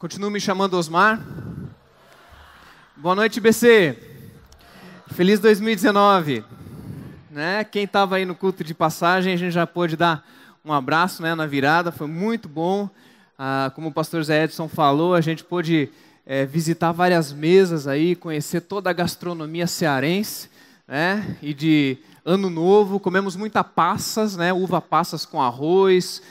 Continuo me chamando Osmar. Boa noite, BC. Feliz 2019. Né? Quem estava aí no culto de passagem, a gente já pôde dar um abraço, né, na virada, foi muito bom. Como o pastor Zé Edson falou, a gente pôde visitar várias mesas aí, conhecer toda a gastronomia cearense, né? E de ano novo, comemos muita passas, né? Uva passas com arroz,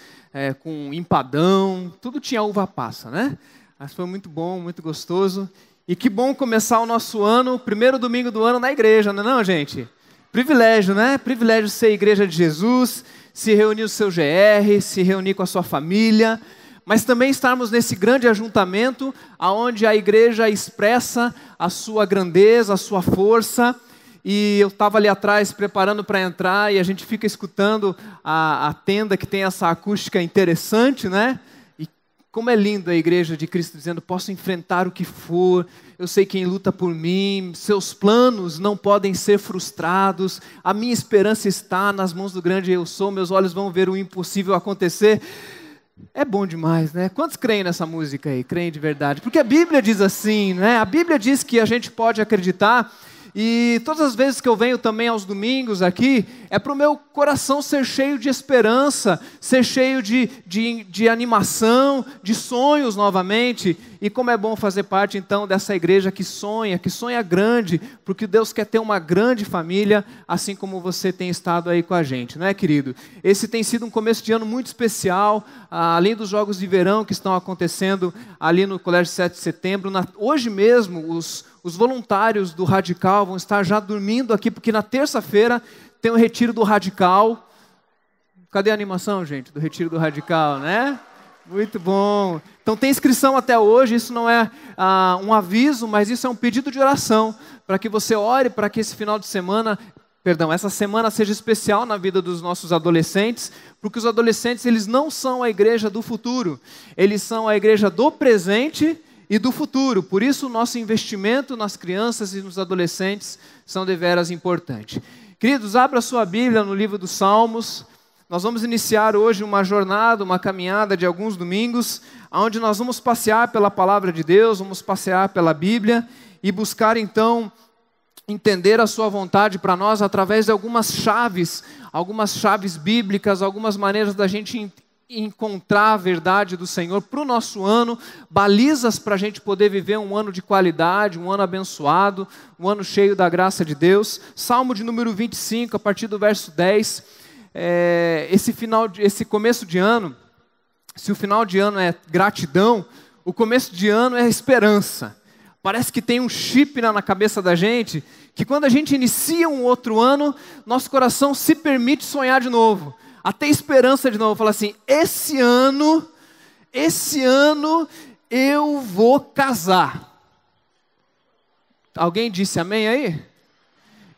com empadão, tudo tinha uva passa, né? Mas foi muito bom, muito gostoso. E que bom começar o nosso ano, primeiro domingo do ano na igreja, não é não, gente? Privilégio, né? Privilégio ser igreja de Jesus, se reunir o seu GR, se reunir com a sua família, mas também estarmos nesse grande ajuntamento, onde a igreja expressa a sua grandeza, a sua força. E eu estava ali atrás preparando para entrar e a gente fica escutando a tenda que tem essa acústica interessante, né? E como é lindo a igreja de Cristo dizendo, posso enfrentar o que for, eu sei quem luta por mim, seus planos não podem ser frustrados, a minha esperança está nas mãos do grande eu sou, meus olhos vão ver o impossível acontecer. É bom demais, né? Quantos creem nessa música aí? Creem de verdade? Porque a Bíblia diz assim, né? A Bíblia diz que a gente pode acreditar. E todas as vezes que eu venho também aos domingos aqui, é para o meu coração ser cheio de esperança, ser cheio de animação, de sonhos novamente. E como é bom fazer parte então dessa igreja que sonha grande, porque Deus quer ter uma grande família, assim como você tem estado aí com a gente, não é, querido? Esse tem sido um começo de ano muito especial, além dos jogos de verão que estão acontecendo ali no Colégio 7 de Setembro. Hoje mesmo, os voluntários do Radical vão estar já dormindo aqui, porque na terça-feira tem o retiro do Radical. Cadê a animação, gente, do retiro do Radical, né? Muito bom. Então tem inscrição até hoje, isso não é um aviso, mas isso é um pedido de oração, para que você ore, para que esse final de semana, essa semana seja especial na vida dos nossos adolescentes, porque os adolescentes, eles não são a igreja do futuro, eles são a igreja do presente e do futuro. Por isso, o nosso investimento nas crianças e nos adolescentes são deveras importantes. Queridos, abra sua Bíblia no livro dos Salmos. Nós vamos iniciar hoje uma jornada, uma caminhada de alguns domingos, onde nós vamos passear pela palavra de Deus, vamos passear pela Bíblia e buscar então entender a sua vontade para nós através de algumas chaves bíblicas, algumas maneiras da gente encontrar a verdade do Senhor para o nosso ano, balizas para a gente poder viver um ano de qualidade, um ano abençoado, um ano cheio da graça de Deus. Salmo de número 25, a partir do verso 10, esse começo de ano, se o final de ano é gratidão, o começo de ano é esperança. Parece que tem um chip na cabeça da gente, que quando a gente inicia um outro ano, nosso coração se permite sonhar de novo, até esperança de novo, fala assim, esse ano eu vou casar. Alguém disse amém aí?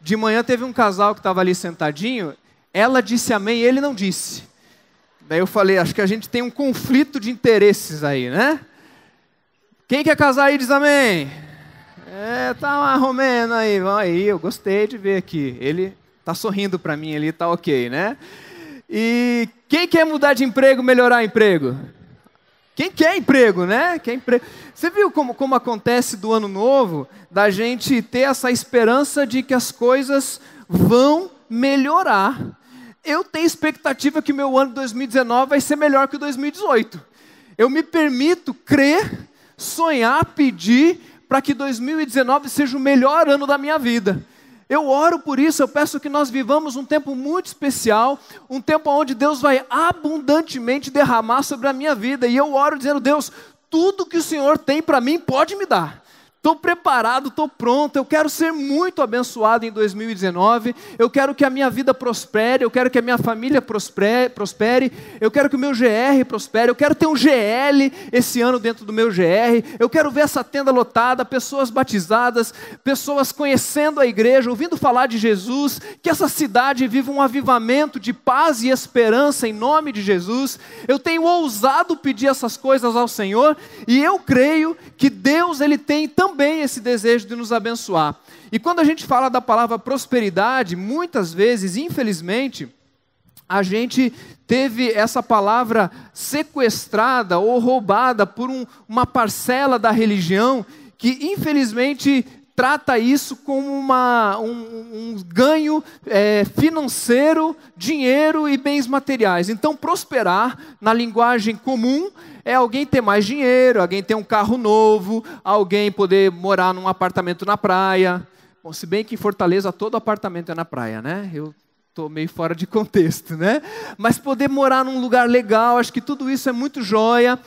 De manhã teve um casal que estava ali sentadinho, ela disse amém e ele não disse. Daí eu falei, acho que a gente tem um conflito de interesses aí, né? Quem quer casar aí diz amém. Tá uma romena aí, eu gostei de ver aqui. Ele tá sorrindo para mim, ele tá ok, né? E quem quer mudar de emprego, melhorar emprego? Quem quer emprego, né? Quer emprego. Você viu como acontece do ano novo, da gente ter essa esperança de que as coisas vão melhorar. Eu tenho expectativa que meu ano de 2019 vai ser melhor que o 2018. Eu me permito crer, sonhar, pedir para que 2019 seja o melhor ano da minha vida. Eu oro por isso, eu peço que nós vivamos um tempo muito especial, um tempo onde Deus vai abundantemente derramar sobre a minha vida. E eu oro dizendo, Deus, tudo que o Senhor tem para mim pode me dar. Estou preparado, estou pronto, eu quero ser muito abençoado em 2019, eu quero que a minha vida prospere, eu quero que a minha família prospere, eu quero que o meu GR prospere, eu quero ter um GL esse ano dentro do meu GR, eu quero ver essa tenda lotada, pessoas batizadas, pessoas conhecendo a igreja, ouvindo falar de Jesus, que essa cidade viva um avivamento de paz e esperança em nome de Jesus. Eu tenho ousado pedir essas coisas ao Senhor e eu creio que Deus, Ele tem também esse desejo de nos abençoar. E quando a gente fala da palavra prosperidade, muitas vezes, infelizmente, a gente teve essa palavra sequestrada ou roubada por uma parcela da religião que, infelizmente, trata isso como um ganho financeiro, dinheiro e bens materiais. Então, prosperar, na linguagem comum, é alguém ter mais dinheiro, alguém ter um carro novo, alguém poder morar num apartamento na praia. Bom, se bem que em Fortaleza todo apartamento é na praia, né? Eu estou meio fora de contexto, né? Mas poder morar num lugar legal, acho que tudo isso é muito joia.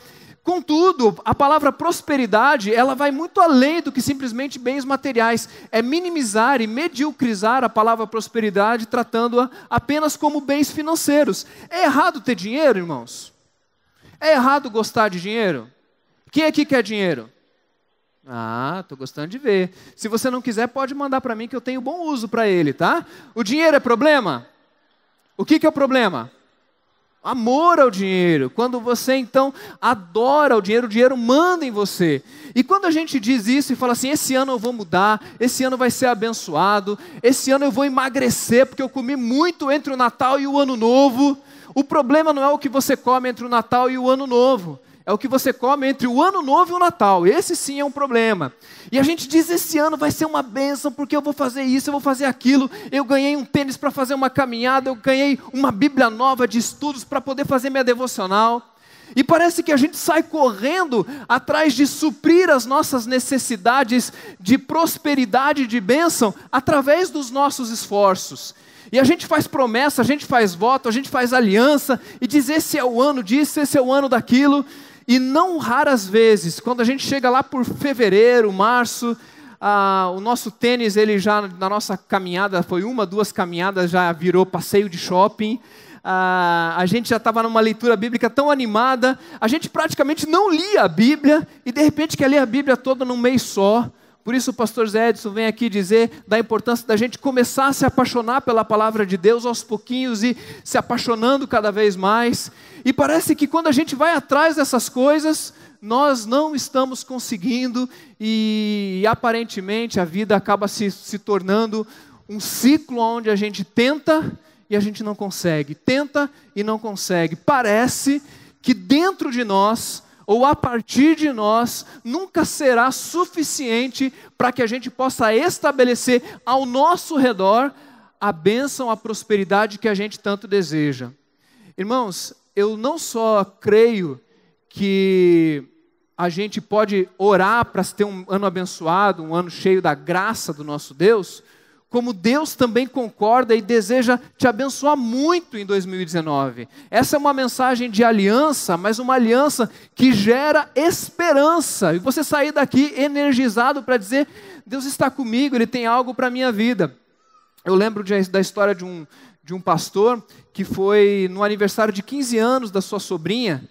Contudo, a palavra prosperidade, ela vai muito além do que simplesmente bens materiais. É minimizar e mediocrizar a palavra prosperidade, tratando-a apenas como bens financeiros. É errado ter dinheiro, irmãos? É errado gostar de dinheiro? Quem aqui quer dinheiro? Ah, estou gostando de ver. Se você não quiser, pode mandar para mim que eu tenho bom uso para ele, tá? O dinheiro é problema? O que é o problema? Amor ao dinheiro. Quando você então adora o dinheiro manda em você. E quando a gente diz isso e fala assim, esse ano eu vou mudar, esse ano vai ser abençoado, esse ano eu vou emagrecer porque eu comi muito entre o Natal e o Ano Novo. O problema não é o que você come entre o Natal e o Ano Novo. É o que você come entre o Ano Novo e o Natal. Esse sim é um problema. E a gente diz, esse ano vai ser uma bênção, porque eu vou fazer isso, eu vou fazer aquilo. Eu ganhei um tênis para fazer uma caminhada, eu ganhei uma Bíblia nova de estudos para poder fazer minha devocional. E parece que a gente sai correndo atrás de suprir as nossas necessidades de prosperidade e de bênção através dos nossos esforços. E a gente faz promessa, a gente faz voto, a gente faz aliança e diz, esse é o ano disso, esse é o ano daquilo. E não raras vezes, quando a gente chega lá por fevereiro, março, o nosso tênis, ele já na nossa caminhada, foi 1, 2 caminhadas, já virou passeio de shopping. A gente já estava numa leitura bíblica tão animada, a gente praticamente não lia a Bíblia, e de repente quer ler a Bíblia toda num mês só. Por isso o pastor Zé Edson vem aqui dizer da importância da gente começar a se apaixonar pela palavra de Deus aos pouquinhos e se apaixonando cada vez mais. E parece que quando a gente vai atrás dessas coisas, nós não estamos conseguindo e aparentemente a vida acaba se tornando um ciclo onde a gente tenta e a gente não consegue. Tenta e não consegue. Parece que dentro de nós ou a partir de nós, nunca será suficiente para que a gente possa estabelecer ao nosso redor a bênção, a prosperidade que a gente tanto deseja. Irmãos, eu não só creio que a gente pode orar para ter um ano abençoado, um ano cheio da graça do nosso Deus, como Deus também concorda e deseja te abençoar muito em 2019. Essa é uma mensagem de aliança, mas uma aliança que gera esperança. E você sair daqui energizado para dizer, Deus está comigo, Ele tem algo para a minha vida. Eu lembro da história de um pastor que foi no aniversário de 15 anos da sua sobrinha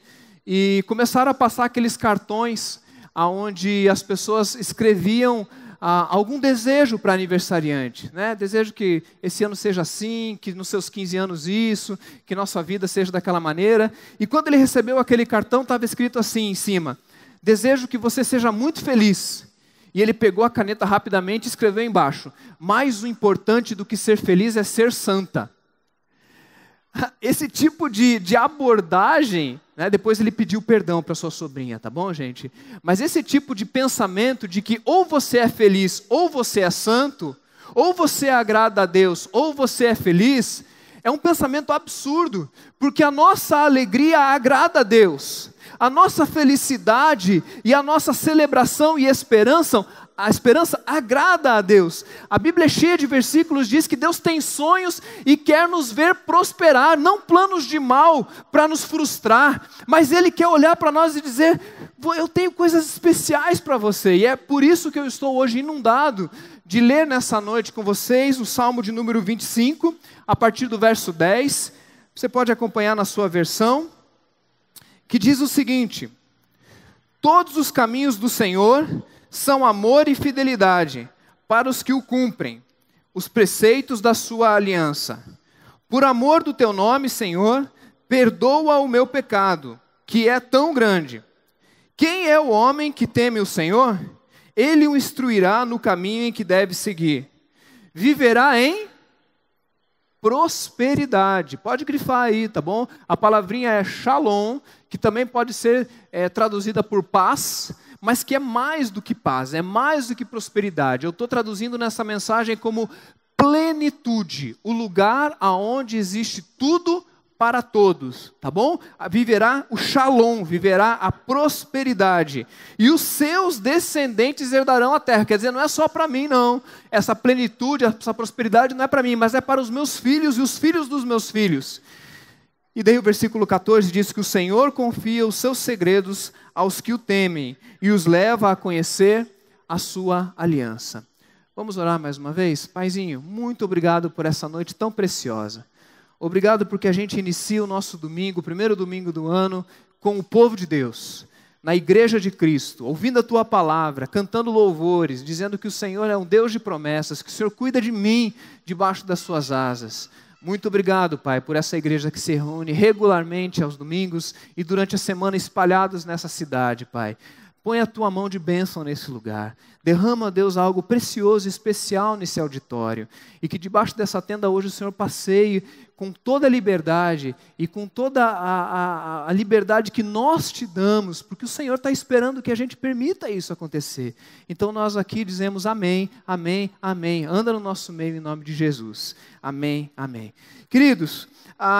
e começaram a passar aqueles cartões onde as pessoas escreviam algum desejo para aniversariante, né? Desejo que esse ano seja assim, que nos seus 15 anos isso, que nossa vida seja daquela maneira. E quando ele recebeu aquele cartão, estava escrito assim em cima, desejo que você seja muito feliz. E ele pegou a caneta rapidamente e escreveu embaixo, mais o importante do que ser feliz é ser santa. Esse tipo de abordagem, né, depois ele pediu perdão para sua sobrinha, tá bom, gente? Mas esse tipo de pensamento de que ou você é feliz, ou você é santo, ou você agrada a Deus, ou você é feliz, é um pensamento absurdo, porque a nossa alegria agrada a Deus, a nossa felicidade e a nossa celebração e esperança agrada a Deus. A Bíblia é cheia de versículos, diz que Deus tem sonhos e quer nos ver prosperar, não planos de mal para nos frustrar, mas Ele quer olhar para nós e dizer, eu tenho coisas especiais para você, e é por isso que eu estou hoje inundado de ler nessa noite com vocês o Salmo de número 25, a partir do verso 10, você pode acompanhar na sua versão, que diz o seguinte, todos os caminhos do Senhor são amor e fidelidade para os que o cumprem, os preceitos da sua aliança. Por amor do teu nome, Senhor, perdoa o meu pecado, que é tão grande. Quem é o homem que teme o Senhor? Ele o instruirá no caminho em que deve seguir. Viverá em prosperidade. Pode grifar aí, tá bom? A palavrinha é shalom, que também pode ser traduzida por paz, mas que é mais do que paz, é mais do que prosperidade. Eu estou traduzindo nessa mensagem como plenitude, o lugar aonde existe tudo para todos, tá bom? Viverá o shalom, viverá a prosperidade. E os seus descendentes herdarão a terra. Quer dizer, não é só para mim, não. Essa plenitude, essa prosperidade não é para mim, mas é para os meus filhos e os filhos dos meus filhos. E daí o versículo 14 diz que o Senhor confia os seus segredos aos que o temem e os leva a conhecer a sua aliança. Vamos orar mais uma vez? Paizinho, muito obrigado por essa noite tão preciosa. Obrigado porque a gente inicia o nosso domingo, o primeiro domingo do ano, com o povo de Deus, na igreja de Cristo, ouvindo a Tua palavra, cantando louvores, dizendo que o Senhor é um Deus de promessas, que o Senhor cuida de mim debaixo das Suas asas. Muito obrigado, Pai, por essa igreja que se reúne regularmente aos domingos e durante a semana espalhados nessa cidade, Pai. Põe a Tua mão de bênção nesse lugar. Derrama, Deus, algo precioso e especial nesse auditório. E que debaixo dessa tenda hoje o Senhor passeie com toda a liberdade e com toda a liberdade que nós te damos, porque o Senhor está esperando que a gente permita isso acontecer. Então nós aqui dizemos amém, amém, amém. Anda no nosso meio em nome de Jesus. Amém, amém. Queridos,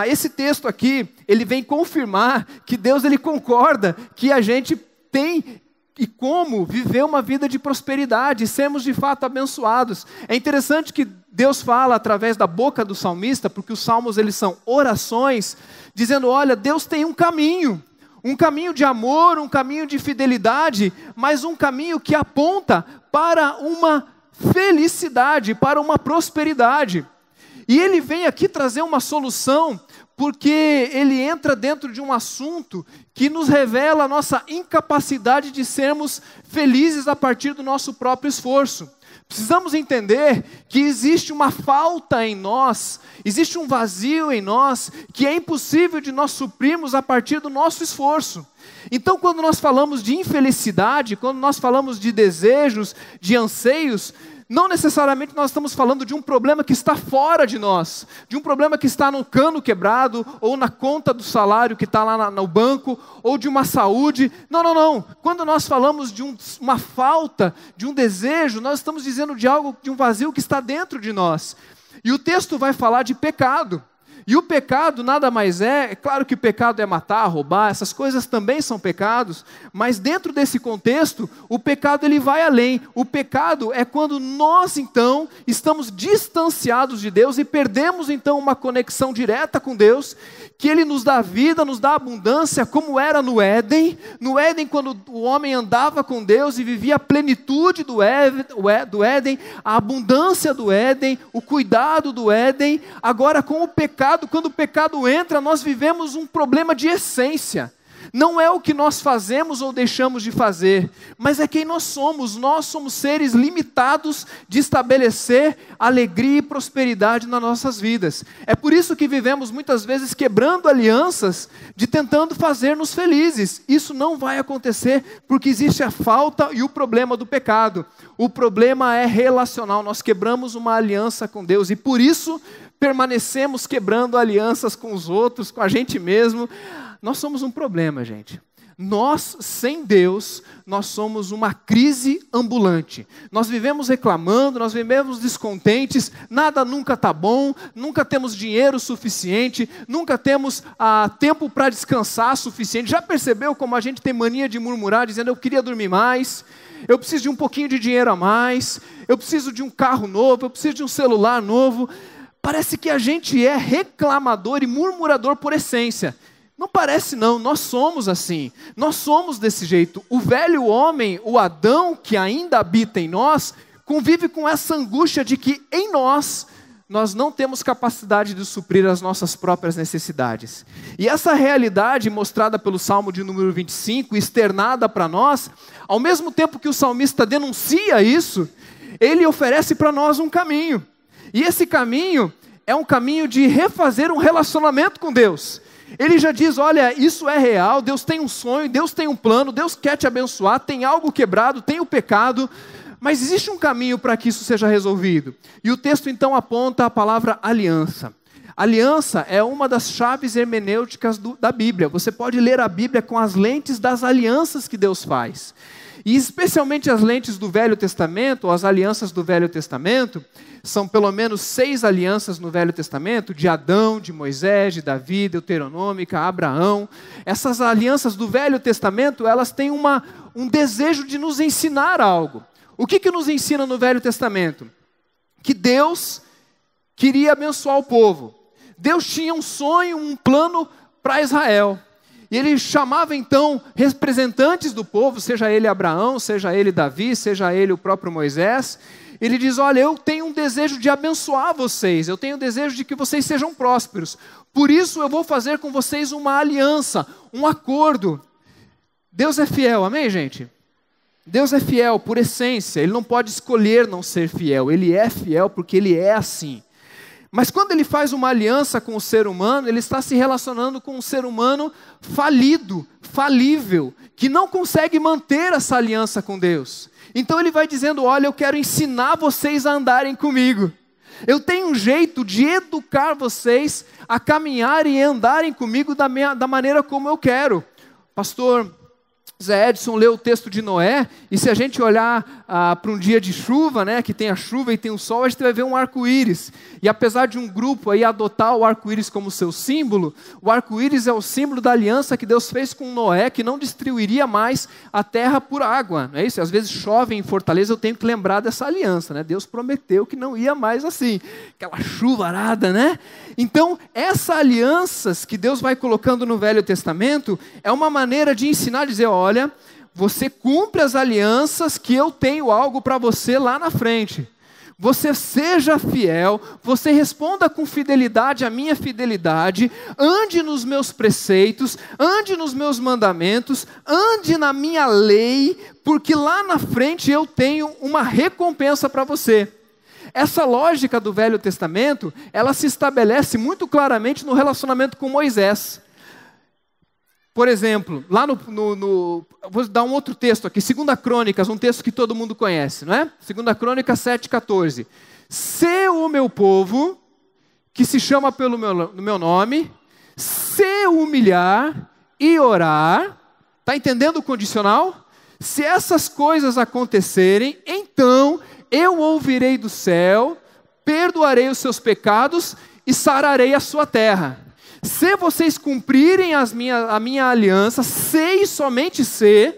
esse texto aqui, ele vem confirmar que Deus ele concorda que a gente tem e como viver uma vida de prosperidade, sermos de fato abençoados. É interessante que Deus fala através da boca do salmista, porque os salmos eles são orações, dizendo, olha, Deus tem um caminho de amor, um caminho de fidelidade, mas um caminho que aponta para uma felicidade, para uma prosperidade. E ele vem aqui trazer uma solução, porque ele entra dentro de um assunto que nos revela a nossa incapacidade de sermos felizes a partir do nosso próprio esforço. Precisamos entender que existe uma falta em nós, existe um vazio em nós, que é impossível de nós suprirmos a partir do nosso esforço. Então, quando nós falamos de infelicidade, quando nós falamos de desejos, de anseios, não necessariamente nós estamos falando de um problema que está fora de nós, de um problema que está no cano quebrado, ou na conta do salário que está lá no banco, ou de uma saúde. Não, não, não. Quando nós falamos de uma falta, de um desejo, nós estamos dizendo de algo, de um vazio que está dentro de nós. E o texto vai falar de pecado. E o pecado nada mais é claro que o pecado é matar, roubar, essas coisas também são pecados, mas dentro desse contexto, o pecado ele vai além. O pecado é quando nós então estamos distanciados de Deus e perdemos então uma conexão direta com Deus, que Ele nos dá vida, nos dá abundância, como era no Éden. No Éden, quando o homem andava com Deus e vivia a plenitude do Éden, a abundância do Éden, o cuidado do Éden. Agora com o pecado, quando o pecado entra, nós vivemos um problema de essência. Não é o que nós fazemos ou deixamos de fazer, mas é quem nós somos. Nós somos seres limitados de estabelecer alegria e prosperidade nas nossas vidas. É por isso que vivemos muitas vezes quebrando alianças, de tentando fazer-nos felizes. Isso não vai acontecer, porque existe a falta e o problema do pecado. O problema é relacional. Nós quebramos uma aliança com Deus e por isso permanecemos quebrando alianças com os outros, com a gente mesmo. Nós somos um problema, gente. Nós, sem Deus, nós somos uma crise ambulante. Nós vivemos reclamando, nós vivemos descontentes, nada nunca está bom, nunca temos dinheiro suficiente, nunca temos tempo para descansar suficiente. Já percebeu como a gente tem mania de murmurar, dizendo eu queria dormir mais, eu preciso de um pouquinho de dinheiro a mais, eu preciso de um carro novo, eu preciso de um celular novo. Parece que a gente é reclamador e murmurador por essência. Não parece não, nós somos assim, nós somos desse jeito. O velho homem, o Adão que ainda habita em nós, convive com essa angústia de que em nós não temos capacidade de suprir as nossas próprias necessidades. E essa realidade mostrada pelo Salmo de número 25, externada para nós, ao mesmo tempo que o salmista denuncia isso, ele oferece para nós um caminho. E esse caminho é um caminho de refazer um relacionamento com Deus. Ele já diz, olha, isso é real, Deus tem um sonho, Deus tem um plano, Deus quer te abençoar, tem algo quebrado, tem o pecado, mas existe um caminho para que isso seja resolvido. E o texto então aponta a palavra aliança. Aliança é uma das chaves hermenêuticas da Bíblia. Você pode ler a Bíblia com as lentes das alianças que Deus faz. E especialmente as lentes do Velho Testamento, ou as alianças do Velho Testamento, são pelo menos 6 alianças no Velho Testamento, de Adão, de Moisés, de Davi, Deuteronômica, Abraão. Essas alianças do Velho Testamento, elas têm um desejo de nos ensinar algo. O que nos ensina no Velho Testamento? Que Deus queria abençoar o povo. Deus tinha um sonho, um plano para Israel. E ele chamava então representantes do povo, seja ele Abraão, seja ele Davi, seja ele o próprio Moisés. Ele diz, olha, eu tenho um desejo de abençoar vocês, eu tenho um desejo de que vocês sejam prósperos. Por isso eu vou fazer com vocês uma aliança, um acordo. Deus é fiel, amém, gente? Deus é fiel por essência, Ele não pode escolher não ser fiel, Ele é fiel porque Ele é assim. Mas quando Ele faz uma aliança com o ser humano, Ele está se relacionando com um ser humano falido, falível, que não consegue manter essa aliança com Deus. Então Ele vai dizendo, olha, eu quero ensinar vocês a andarem comigo. Eu tenho um jeito de educar vocês a caminharem e andarem comigo da maneira como eu quero. Pastor Zé Edson leu o texto de Noé, e se a gente olhar para um dia de chuva, né, que tem a chuva e tem o sol, a gente vai ver um arco-íris. E apesar de um grupo aí adotar o arco-íris como seu símbolo, o arco-íris é o símbolo da aliança que Deus fez com Noé, que não destruiria mais a terra por água. Não é isso? Às vezes chove em Fortaleza, eu tenho que lembrar dessa aliança, né? Deus prometeu que não ia mais assim, aquela chuvarada, né? Então, essas alianças que Deus vai colocando no Velho Testamento, é uma maneira de ensinar, dizer, olha, você cumpre as alianças que eu tenho algo para você lá na frente. Você seja fiel, você responda com fidelidade à minha fidelidade, ande nos meus preceitos, ande nos meus mandamentos, ande na minha lei, porque lá na frente eu tenho uma recompensa para você. Essa lógica do Velho Testamento, ela se estabelece muito claramente no relacionamento com Moisés. Por exemplo, lá vou dar um outro texto aqui, 2 Crônicas, um texto que todo mundo conhece, não é? 2 Crônicas 7,14. Se o meu povo, que se chama pelo meu nome, se humilhar e orar, está entendendo o condicional? Se essas coisas acontecerem, então eu ouvirei do céu, perdoarei os seus pecados e sararei a sua terra. Se vocês cumprirem a minha aliança, se e somente se,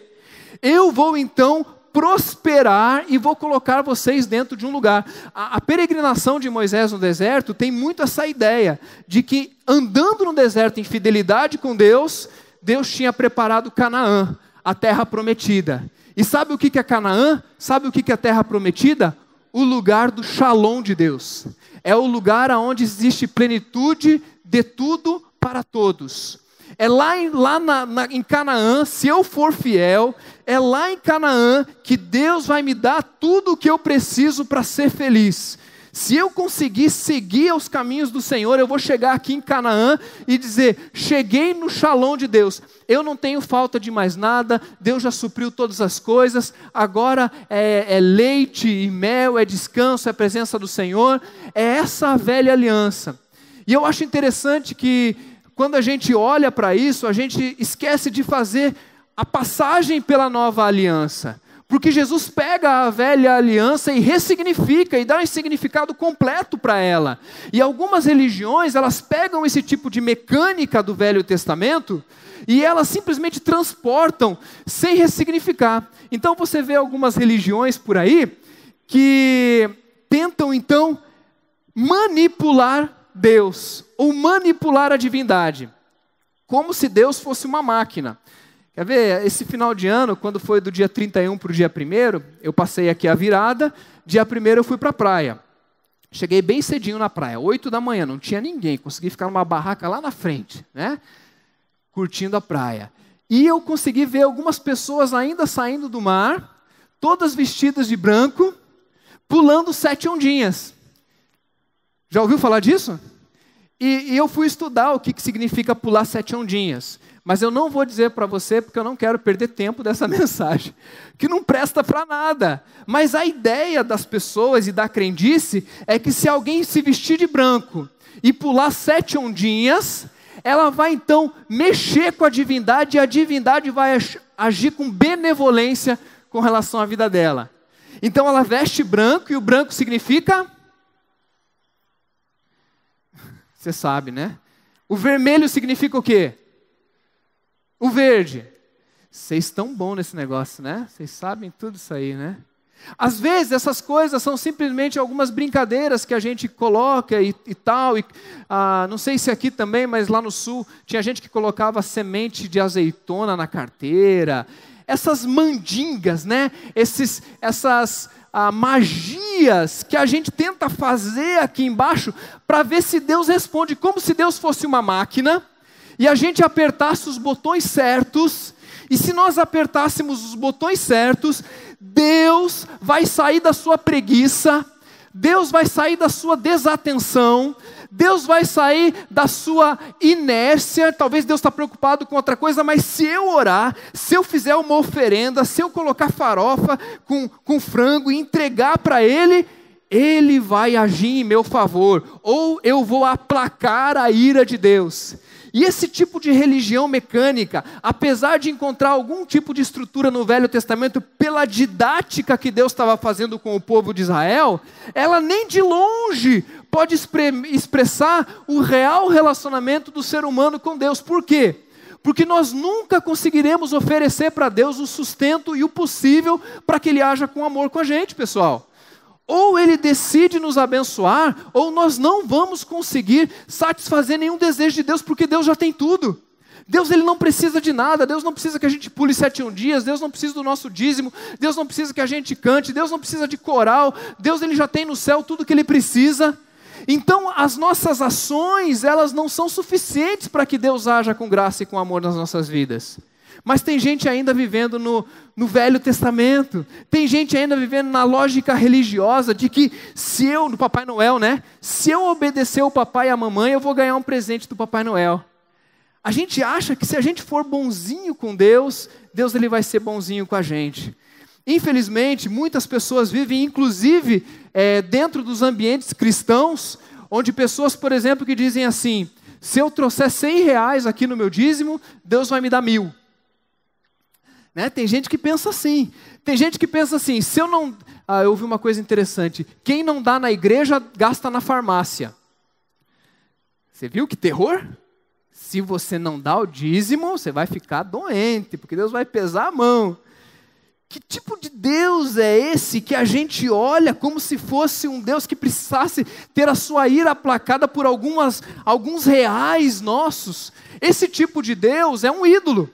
eu vou então prosperar e vou colocar vocês dentro de um lugar. A peregrinação de Moisés no deserto tem muito essa ideia de que andando no deserto em fidelidade com Deus, Deus tinha preparado Canaã, a terra prometida. E sabe o que é Canaã? Sabe o que é a terra prometida? O lugar do Shalom de Deus. É o lugar onde existe plenitude de tudo para todos. É lá em Canaã, se eu for fiel, é lá em Canaã que Deus vai me dar tudo o que eu preciso para ser feliz. Se eu conseguir seguir os caminhos do Senhor, eu vou chegar aqui em Canaã e dizer, cheguei no Shalom de Deus. Eu não tenho falta de mais nada, Deus já supriu todas as coisas, agora é leite e mel, é descanso, é presença do Senhor. É essa a velha aliança. E eu acho interessante que quando a gente olha para isso, a gente esquece de fazer a passagem pela nova aliança. Porque Jesus pega a velha aliança e ressignifica e dá um significado completo para ela. E algumas religiões, elas pegam esse tipo de mecânica do Velho Testamento e elas simplesmente transportam sem ressignificar. Então você vê algumas religiões por aí que tentam então manipular Deus, ou manipular a divindade, como se Deus fosse uma máquina. Quer ver, esse final de ano, quando foi do dia 31 para o dia 1º, eu passei aqui a virada, dia 1º eu fui para a praia. Cheguei bem cedinho na praia, 8 da manhã, não tinha ninguém, consegui ficar numa barraca lá na frente, né? Curtindo a praia. E eu consegui ver algumas pessoas ainda saindo do mar, todas vestidas de branco, pulando 7 ondinhas. Já ouviu falar disso? E eu fui estudar o que significa pular 7 ondinhas. Mas eu não vou dizer para você, porque eu não quero perder tempo dessa mensagem, que não presta para nada. Mas a ideia das pessoas e da crendice é que se alguém se vestir de branco e pular 7 ondinhas, ela vai então mexer com a divindade, e a divindade vai agir com benevolência com relação à vida dela. Então ela veste branco, e o branco significa... Você sabe, né? O vermelho significa o quê? O verde. Vocês estão bons nesse negócio, né? Vocês sabem tudo isso aí, né? Às vezes essas coisas são simplesmente algumas brincadeiras que a gente coloca e tal. Não sei se aqui também, mas lá no sul tinha gente que colocava semente de azeitona na carteira. Essas mandingas, né? Essas magias que a gente tenta fazer aqui embaixo para ver se Deus responde, como se Deus fosse uma máquina e a gente apertasse os botões certos, e se nós apertássemos os botões certos, Deus vai sair da sua preguiça, Deus vai sair da sua desatenção, Deus vai sair da sua inércia. Talvez Deus está preocupado com outra coisa, mas se eu orar, se eu fizer uma oferenda, se eu colocar farofa com frango e entregar para Ele, Ele vai agir em meu favor, ou eu vou aplacar a ira de Deus. E esse tipo de religião mecânica, apesar de encontrar algum tipo de estrutura no Velho Testamento, pela didática que Deus estava fazendo com o povo de Israel, ela nem de longe pode expressar o real relacionamento do ser humano com Deus. Por quê? Porque nós nunca conseguiremos oferecer para Deus o sustento e o possível para que Ele haja com amor com a gente, pessoal. Ou Ele decide nos abençoar, ou nós não vamos conseguir satisfazer nenhum desejo de Deus, porque Deus já tem tudo. Deus, Ele não precisa de nada. Deus não precisa que a gente pule 7 dias, Deus não precisa do nosso dízimo, Deus não precisa que a gente cante, Deus não precisa de coral, Deus, Ele já tem no céu tudo que Ele precisa. Então as nossas ações, elas não são suficientes para que Deus haja com graça e com amor nas nossas vidas. Mas tem gente ainda vivendo no Velho Testamento, tem gente ainda vivendo na lógica religiosa de que se eu, no Papai Noel, né? Se eu obedecer o papai e a mamãe, eu vou ganhar um presente do Papai Noel. A gente acha que se a gente for bonzinho com Deus, Deus, Ele vai ser bonzinho com a gente. Infelizmente, muitas pessoas vivem, inclusive, dentro dos ambientes cristãos, onde pessoas, por exemplo, que dizem assim: se eu trouxer R$100 aqui no meu dízimo, Deus vai me dar 1.000. Né? Tem gente que pensa assim. Tem gente que pensa assim: se eu não... eu ouvi uma coisa interessante. Quem não dá na igreja, gasta na farmácia. Você viu que terror? Se você não dá o dízimo, você vai ficar doente, porque Deus vai pesar a mão. Que tipo de Deus é esse que a gente olha como se fosse um Deus que precisasse ter a sua ira aplacada por alguns reais nossos? Esse tipo de Deus é um ídolo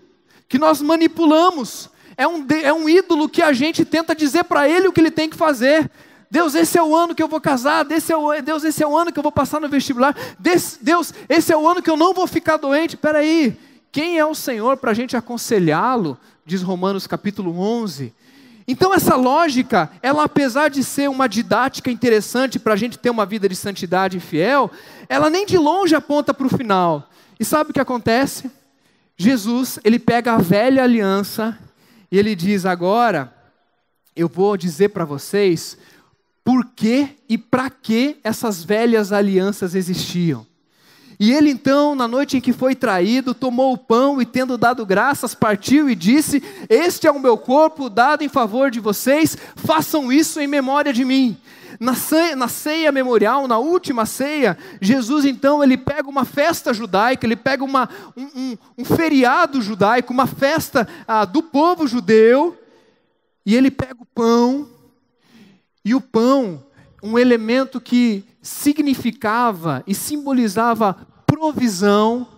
que nós manipulamos, é um ídolo que a gente tenta dizer para Ele o que Ele tem que fazer. Deus, esse é o ano que eu vou casar, Deus, esse é o ano que eu vou passar no vestibular, Deus, esse é o ano que eu não vou ficar doente. Espera aí, quem é o Senhor para a gente aconselhá-lo? Diz Romanos capítulo 11. Então essa lógica, ela apesar de ser uma didática interessante para a gente ter uma vida de santidade e fiel, ela nem de longe aponta para o final. E sabe o que acontece? Jesus, Ele pega a velha aliança e Ele diz: agora eu vou dizer para vocês por que e para que essas velhas alianças existiam. E Ele então, na noite em que foi traído, tomou o pão e, tendo dado graças, partiu e disse: este é o meu corpo dado em favor de vocês, façam isso em memória de mim. Na ceia memorial, na última ceia, Jesus então, Ele pega uma festa judaica, Ele pega um feriado judaico, uma festa do povo judeu, e Ele pega o pão, e o pão, um elemento que significava e simbolizava provisão,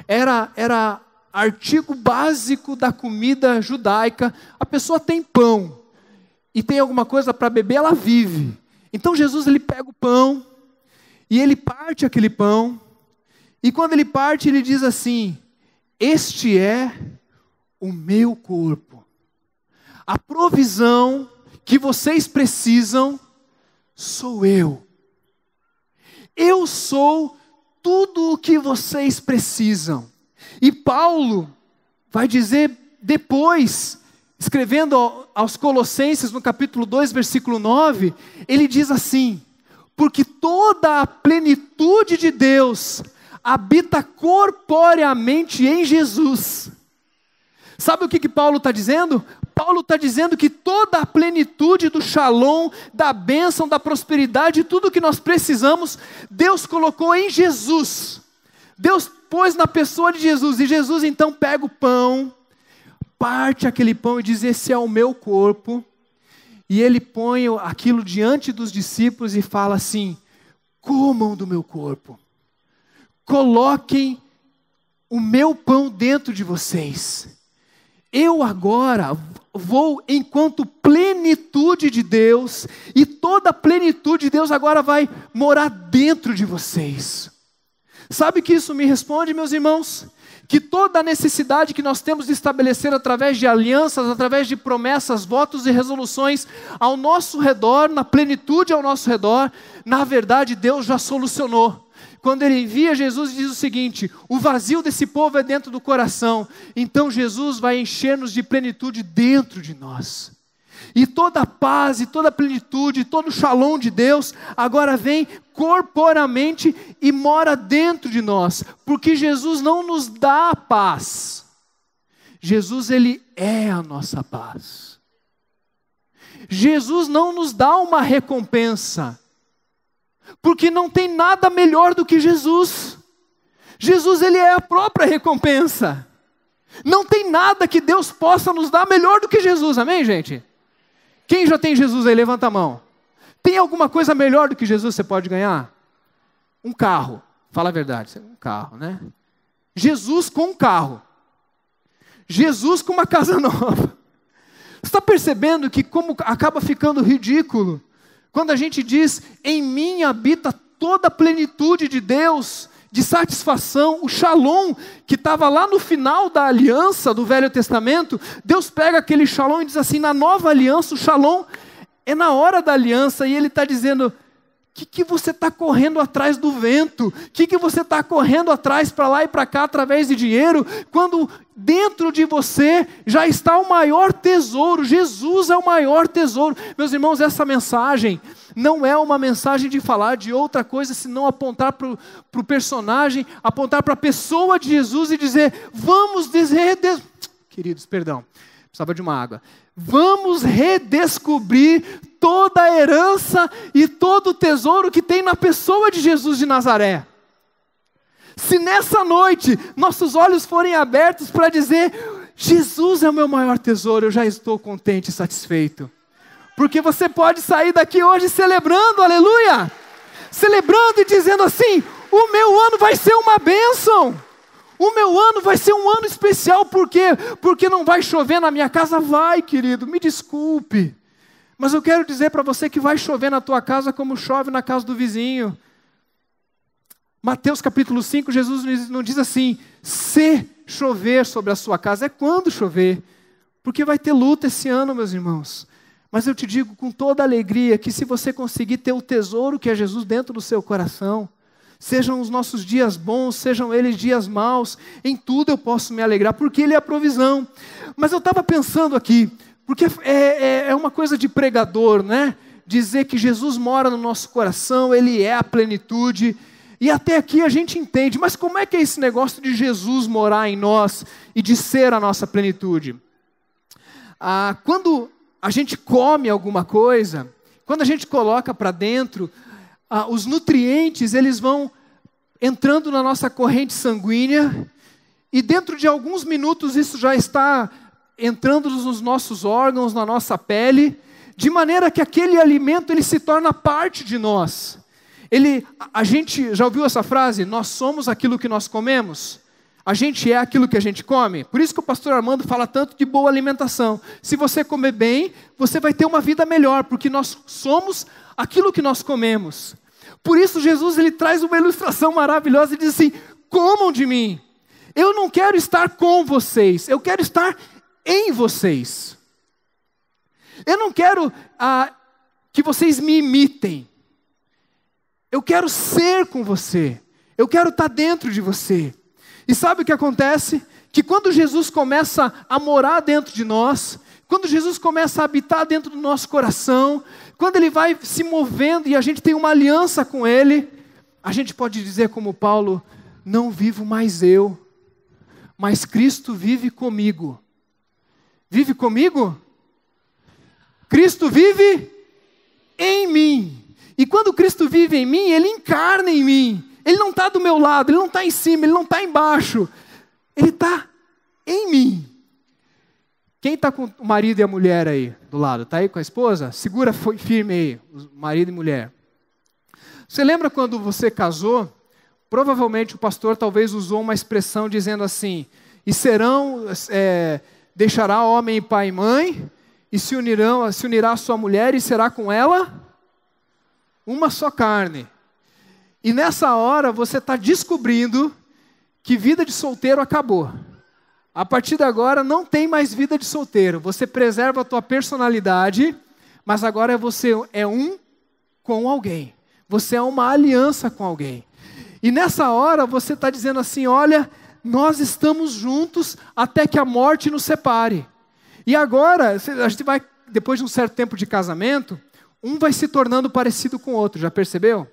era artigo básico da comida judaica. A pessoa tem pão e tem alguma coisa para beber, ela vive. Então Jesus, Ele pega o pão e Ele parte aquele pão, e quando Ele parte, Ele diz assim: este é o meu corpo. A provisão que vocês precisam sou eu. Eu sou tudo o que vocês precisam. E Paulo, vai dizer depois, escrevendo aos Colossenses, no capítulo 2, versículo 9, ele diz assim: porque toda a plenitude de Deus habita corporeamente em Jesus. Sabe o que Paulo está dizendo? Paulo está dizendo que toda a plenitude do shalom, da bênção, da prosperidade, tudo que nós precisamos, Deus colocou em Jesus. Deus pôs na pessoa de Jesus, e Jesus então pega o pão, parte aquele pão e diz: esse é o meu corpo, e ele põe aquilo diante dos discípulos e fala assim: comam do meu corpo, coloquem o meu pão dentro de vocês. Eu agora vou enquanto plenitude de Deus, e toda a plenitude de Deus agora vai morar dentro de vocês. Sabe que isso me responde, meus irmãos? Que toda a necessidade que nós temos de estabelecer através de alianças, através de promessas, votos e resoluções ao nosso redor, na plenitude ao nosso redor, na verdade Deus já solucionou. Quando Ele envia Jesus, diz o seguinte: o vazio desse povo é dentro do coração, então Jesus vai encher-nos de plenitude dentro de nós. E toda a paz, e toda a plenitude, todo o shalom de Deus, agora vem corporamente e mora dentro de nós, porque Jesus não nos dá a paz, Jesus Ele é a nossa paz. Jesus não nos dá uma recompensa, porque não tem nada melhor do que Jesus. Jesus, Ele é a própria recompensa. Não tem nada que Deus possa nos dar melhor do que Jesus, amém, gente? Quem já tem Jesus aí, levanta a mão. Tem alguma coisa melhor do que Jesus você pode ganhar? Um carro, fala a verdade, um carro, né? Jesus com um carro. Jesus com uma casa nova. Você está percebendo que como acaba ficando ridículo quando a gente diz: em mim habita toda a plenitude de Deus, de satisfação, o shalom, que estava lá no final da aliança do Velho Testamento. Deus pega aquele shalom e diz assim: na nova aliança, o shalom é na hora da aliança, e Ele está dizendo: que você está correndo atrás do vento? Que você está correndo atrás para lá e para cá através de dinheiro, quando dentro de você já está o maior tesouro? Jesus é o maior tesouro. Meus irmãos, essa mensagem não é uma mensagem de falar de outra coisa, senão apontar para o personagem, apontar para a pessoa de Jesus e dizer: vamos queridos, perdão, precisava de uma água. Vamos redescobrir toda a herança e todo o tesouro que tem na pessoa de Jesus de Nazaré. Se nessa noite nossos olhos forem abertos para dizer: Jesus é o meu maior tesouro, eu já estou contente e satisfeito. Porque você pode sair daqui hoje celebrando, aleluia! Celebrando e dizendo assim: o meu ano vai ser uma bênção. O meu ano vai ser um ano especial. Por quê? Porque não vai chover na minha casa? Vai, querido, me desculpe. Mas eu quero dizer para você que vai chover na tua casa como chove na casa do vizinho. Mateus capítulo 5, Jesus não diz assim: se chover sobre a sua casa. É quando chover. Porque vai ter luta esse ano, meus irmãos. Mas eu te digo com toda alegria que se você conseguir ter o tesouro que é Jesus dentro do seu coração, sejam os nossos dias bons, sejam eles dias maus, em tudo eu posso me alegrar, porque Ele é a provisão. Mas eu estava pensando aqui, porque é uma coisa de pregador, né? Dizer que Jesus mora no nosso coração, Ele é a plenitude, e até aqui a gente entende, mas como é que é esse negócio de Jesus morar em nós e de ser a nossa plenitude? Quando a gente come alguma coisa, quando a gente coloca para dentro, os nutrientes, eles vão entrando na nossa corrente sanguínea, e dentro de alguns minutos isso já está entrando nos nossos órgãos, na nossa pele, de maneira que aquele alimento ele se torna parte de nós. A gente já ouviu essa frase? Nós somos aquilo que nós comemos. A gente é aquilo que a gente come. Por isso que o pastor Armando fala tanto de boa alimentação. Se você comer bem, você vai ter uma vida melhor, porque nós somos aquilo que nós comemos. Por isso Jesus ele traz uma ilustração maravilhosa e diz assim: comam de mim. Eu não quero estar com vocês, eu quero estar em vocês. Eu não quero que vocês me imitem. Eu quero ser com você. Eu quero estar dentro de você. E sabe o que acontece? Que quando Jesus começa a morar dentro de nós, quando Jesus começa a habitar dentro do nosso coração, quando Ele vai se movendo e a gente tem uma aliança com Ele, a gente pode dizer como Paulo, não vivo mais eu, mas Cristo vive comigo. Vive comigo? Cristo vive em mim. E quando Cristo vive em mim, Ele encarna em mim. Ele não está do meu lado, Ele não está em cima, Ele não está embaixo. Ele está em mim. Quem está com o marido e a mulher aí do lado? Está aí com a esposa? Segura firme aí, marido e mulher. Você lembra quando você casou? Provavelmente o pastor talvez usou uma expressão dizendo assim, e serão, deixará homem pai e mãe, e se unirá a sua mulher e será com ela uma só carne. E nessa hora você está descobrindo que vida de solteiro acabou. A partir de agora não tem mais vida de solteiro. Você preserva a tua personalidade, mas agora você é um com alguém. Você é uma aliança com alguém. E nessa hora você está dizendo assim, olha, nós estamos juntos até que a morte nos separe. E agora, a gente vai, depois de um certo tempo de casamento, um vai se tornando parecido com o outro, já percebeu?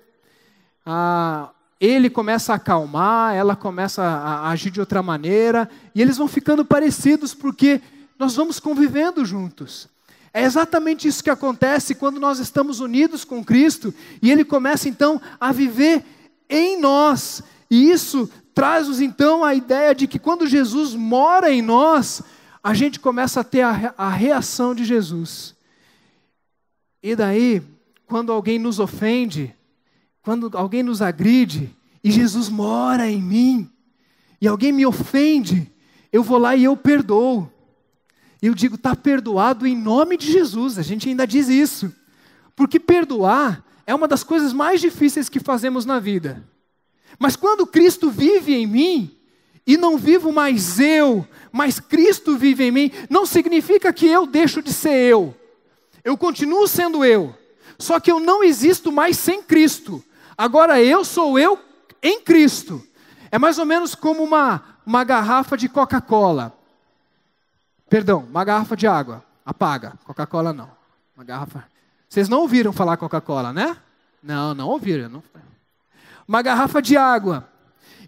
Ele começa a acalmar, ela começa a agir de outra maneira, e eles vão ficando parecidos porque nós vamos convivendo juntos. É exatamente isso que acontece quando nós estamos unidos com Cristo, e Ele começa então a viver em nós. E isso traz-nos então a ideia de que quando Jesus mora em nós, a gente começa a ter a reação de Jesus. E daí, quando alguém nos ofende, quando alguém nos agride, e Jesus mora em mim, e alguém me ofende, eu vou lá e eu perdoo. Eu digo, está perdoado em nome de Jesus. A gente ainda diz isso. Porque perdoar é uma das coisas mais difíceis que fazemos na vida. Mas quando Cristo vive em mim, e não vivo mais eu, mas Cristo vive em mim, não significa que eu deixo de ser eu. Eu continuo sendo eu. Só que eu não existo mais sem Cristo. Agora eu sou eu em Cristo. É mais ou menos como uma garrafa de Coca-Cola. Perdão, uma garrafa de água. Apaga. Coca-Cola não. Uma garrafa. Vocês não ouviram falar Coca-Cola, né? Não ouviram. Não. Uma garrafa de água.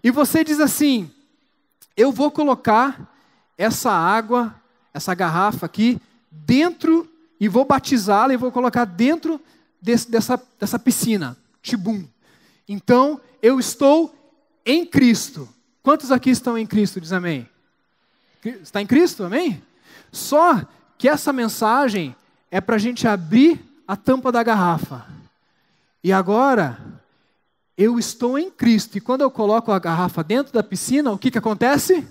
E você diz assim, eu vou colocar essa água, essa garrafa aqui, dentro, e vou batizá-la e vou colocar dentro dessa piscina. Tibum. Então, eu estou em Cristo. Quantos aqui estão em Cristo? Diz amém. Está em Cristo? Amém? Só que essa mensagem é para a gente abrir a tampa da garrafa. E agora, eu estou em Cristo. E quando eu coloco a garrafa dentro da piscina, o que acontece?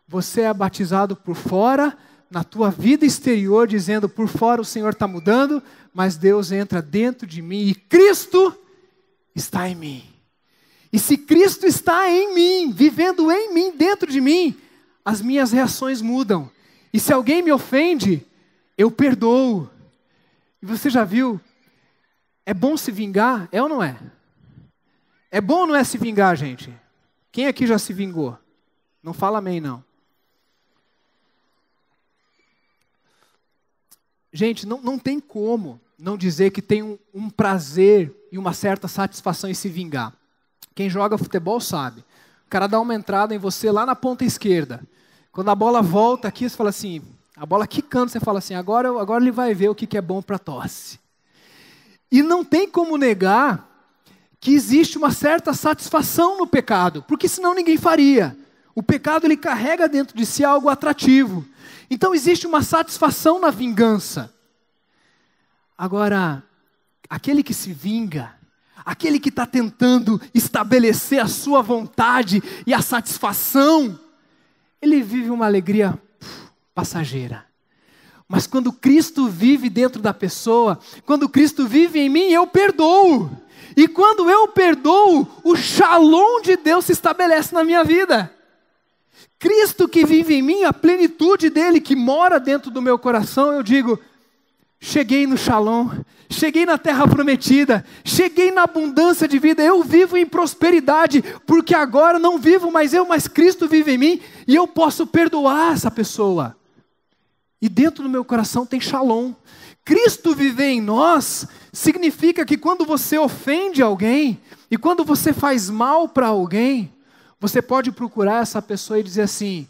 Você é batizado por fora, na tua vida exterior, dizendo, por fora o Senhor está mudando, mas Deus entra dentro de mim e Cristo está em mim. E se Cristo está em mim, vivendo em mim, dentro de mim, as minhas reações mudam. E se alguém me ofende, eu perdoo. E você já viu? É bom se vingar? É ou não é? É bom ou não é se vingar, gente? Quem aqui já se vingou? Não fala amém, não. Gente, não tem como não dizer que tem um prazer e uma certa satisfação em se vingar. Quem joga futebol sabe. O cara dá uma entrada em você lá na ponta esquerda. Quando a bola volta aqui, você fala assim, a bola quicando, você fala assim, agora ele vai ver o que é bom para tosse. E não tem como negar que existe uma certa satisfação no pecado, porque senão ninguém faria. O pecado, ele carrega dentro de si algo atrativo. Então existe uma satisfação na vingança. Agora, aquele que se vinga, aquele que está tentando estabelecer a sua vontade e a satisfação, ele vive uma alegria passageira. Mas quando Cristo vive dentro da pessoa, quando Cristo vive em mim, eu perdoo. E quando eu perdoo, o shalom de Deus se estabelece na minha vida. Cristo que vive em mim, a plenitude dele que mora dentro do meu coração, eu digo, cheguei no Shalom, cheguei na terra prometida, cheguei na abundância de vida, eu vivo em prosperidade, porque agora não vivo mais eu, mas Cristo vive em mim, e eu posso perdoar essa pessoa. E dentro do meu coração tem Shalom. Cristo viver em nós significa que quando você ofende alguém, e quando você faz mal para alguém, você pode procurar essa pessoa e dizer assim: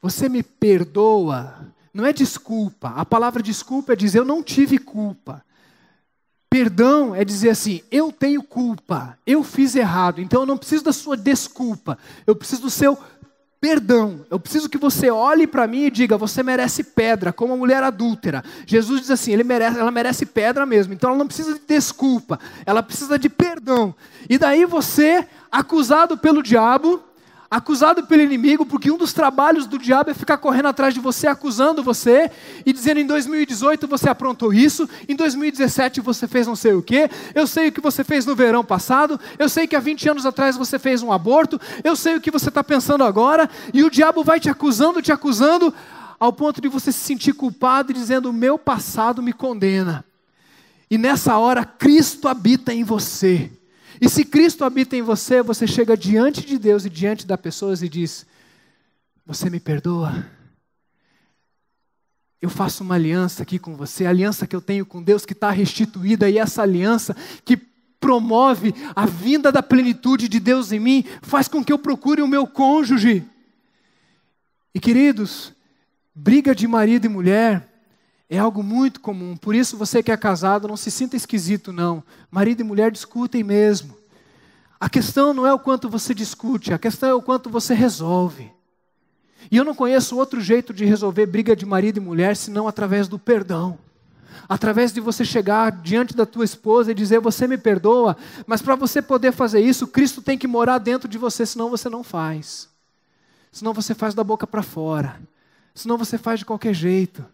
você me perdoa? Não é desculpa. A palavra desculpa é dizer eu não tive culpa. Perdão é dizer assim, eu tenho culpa, eu fiz errado, então eu não preciso da sua desculpa, eu preciso do seu perdão. Eu preciso que você olhe para mim e diga, você merece pedra, como a mulher adúltera. Jesus diz assim, ela merece pedra mesmo, então ela não precisa de desculpa, ela precisa de perdão. E daí você, acusado pelo diabo, acusado pelo inimigo, porque um dos trabalhos do diabo é ficar correndo atrás de você, acusando você, e dizendo em 2018 você aprontou isso, em 2017 você fez não sei o quê, eu sei o que você fez no verão passado, eu sei que há 20 anos atrás você fez um aborto, eu sei o que você está pensando agora, e o diabo vai te acusando, ao ponto de você se sentir culpado e dizendo, o meu passado me condena. E nessa hora Cristo habita em você. E se Cristo habita em você, você chega diante de Deus e diante das pessoas e diz, você me perdoa? Eu faço uma aliança aqui com você, a aliança que eu tenho com Deus que está restituída, e essa aliança que promove a vinda da plenitude de Deus em mim, faz com que eu procure o meu cônjuge. E queridos, briga de marido e mulher é algo muito comum, por isso você que é casado, não se sinta esquisito não. Marido e mulher discutem mesmo. A questão não é o quanto você discute, a questão é o quanto você resolve. E eu não conheço outro jeito de resolver briga de marido e mulher, senão através do perdão. Através de você chegar diante da tua esposa e dizer, você me perdoa, mas para você poder fazer isso, Cristo tem que morar dentro de você, senão você não faz. Senão você faz da boca para fora. Senão você faz de qualquer jeito.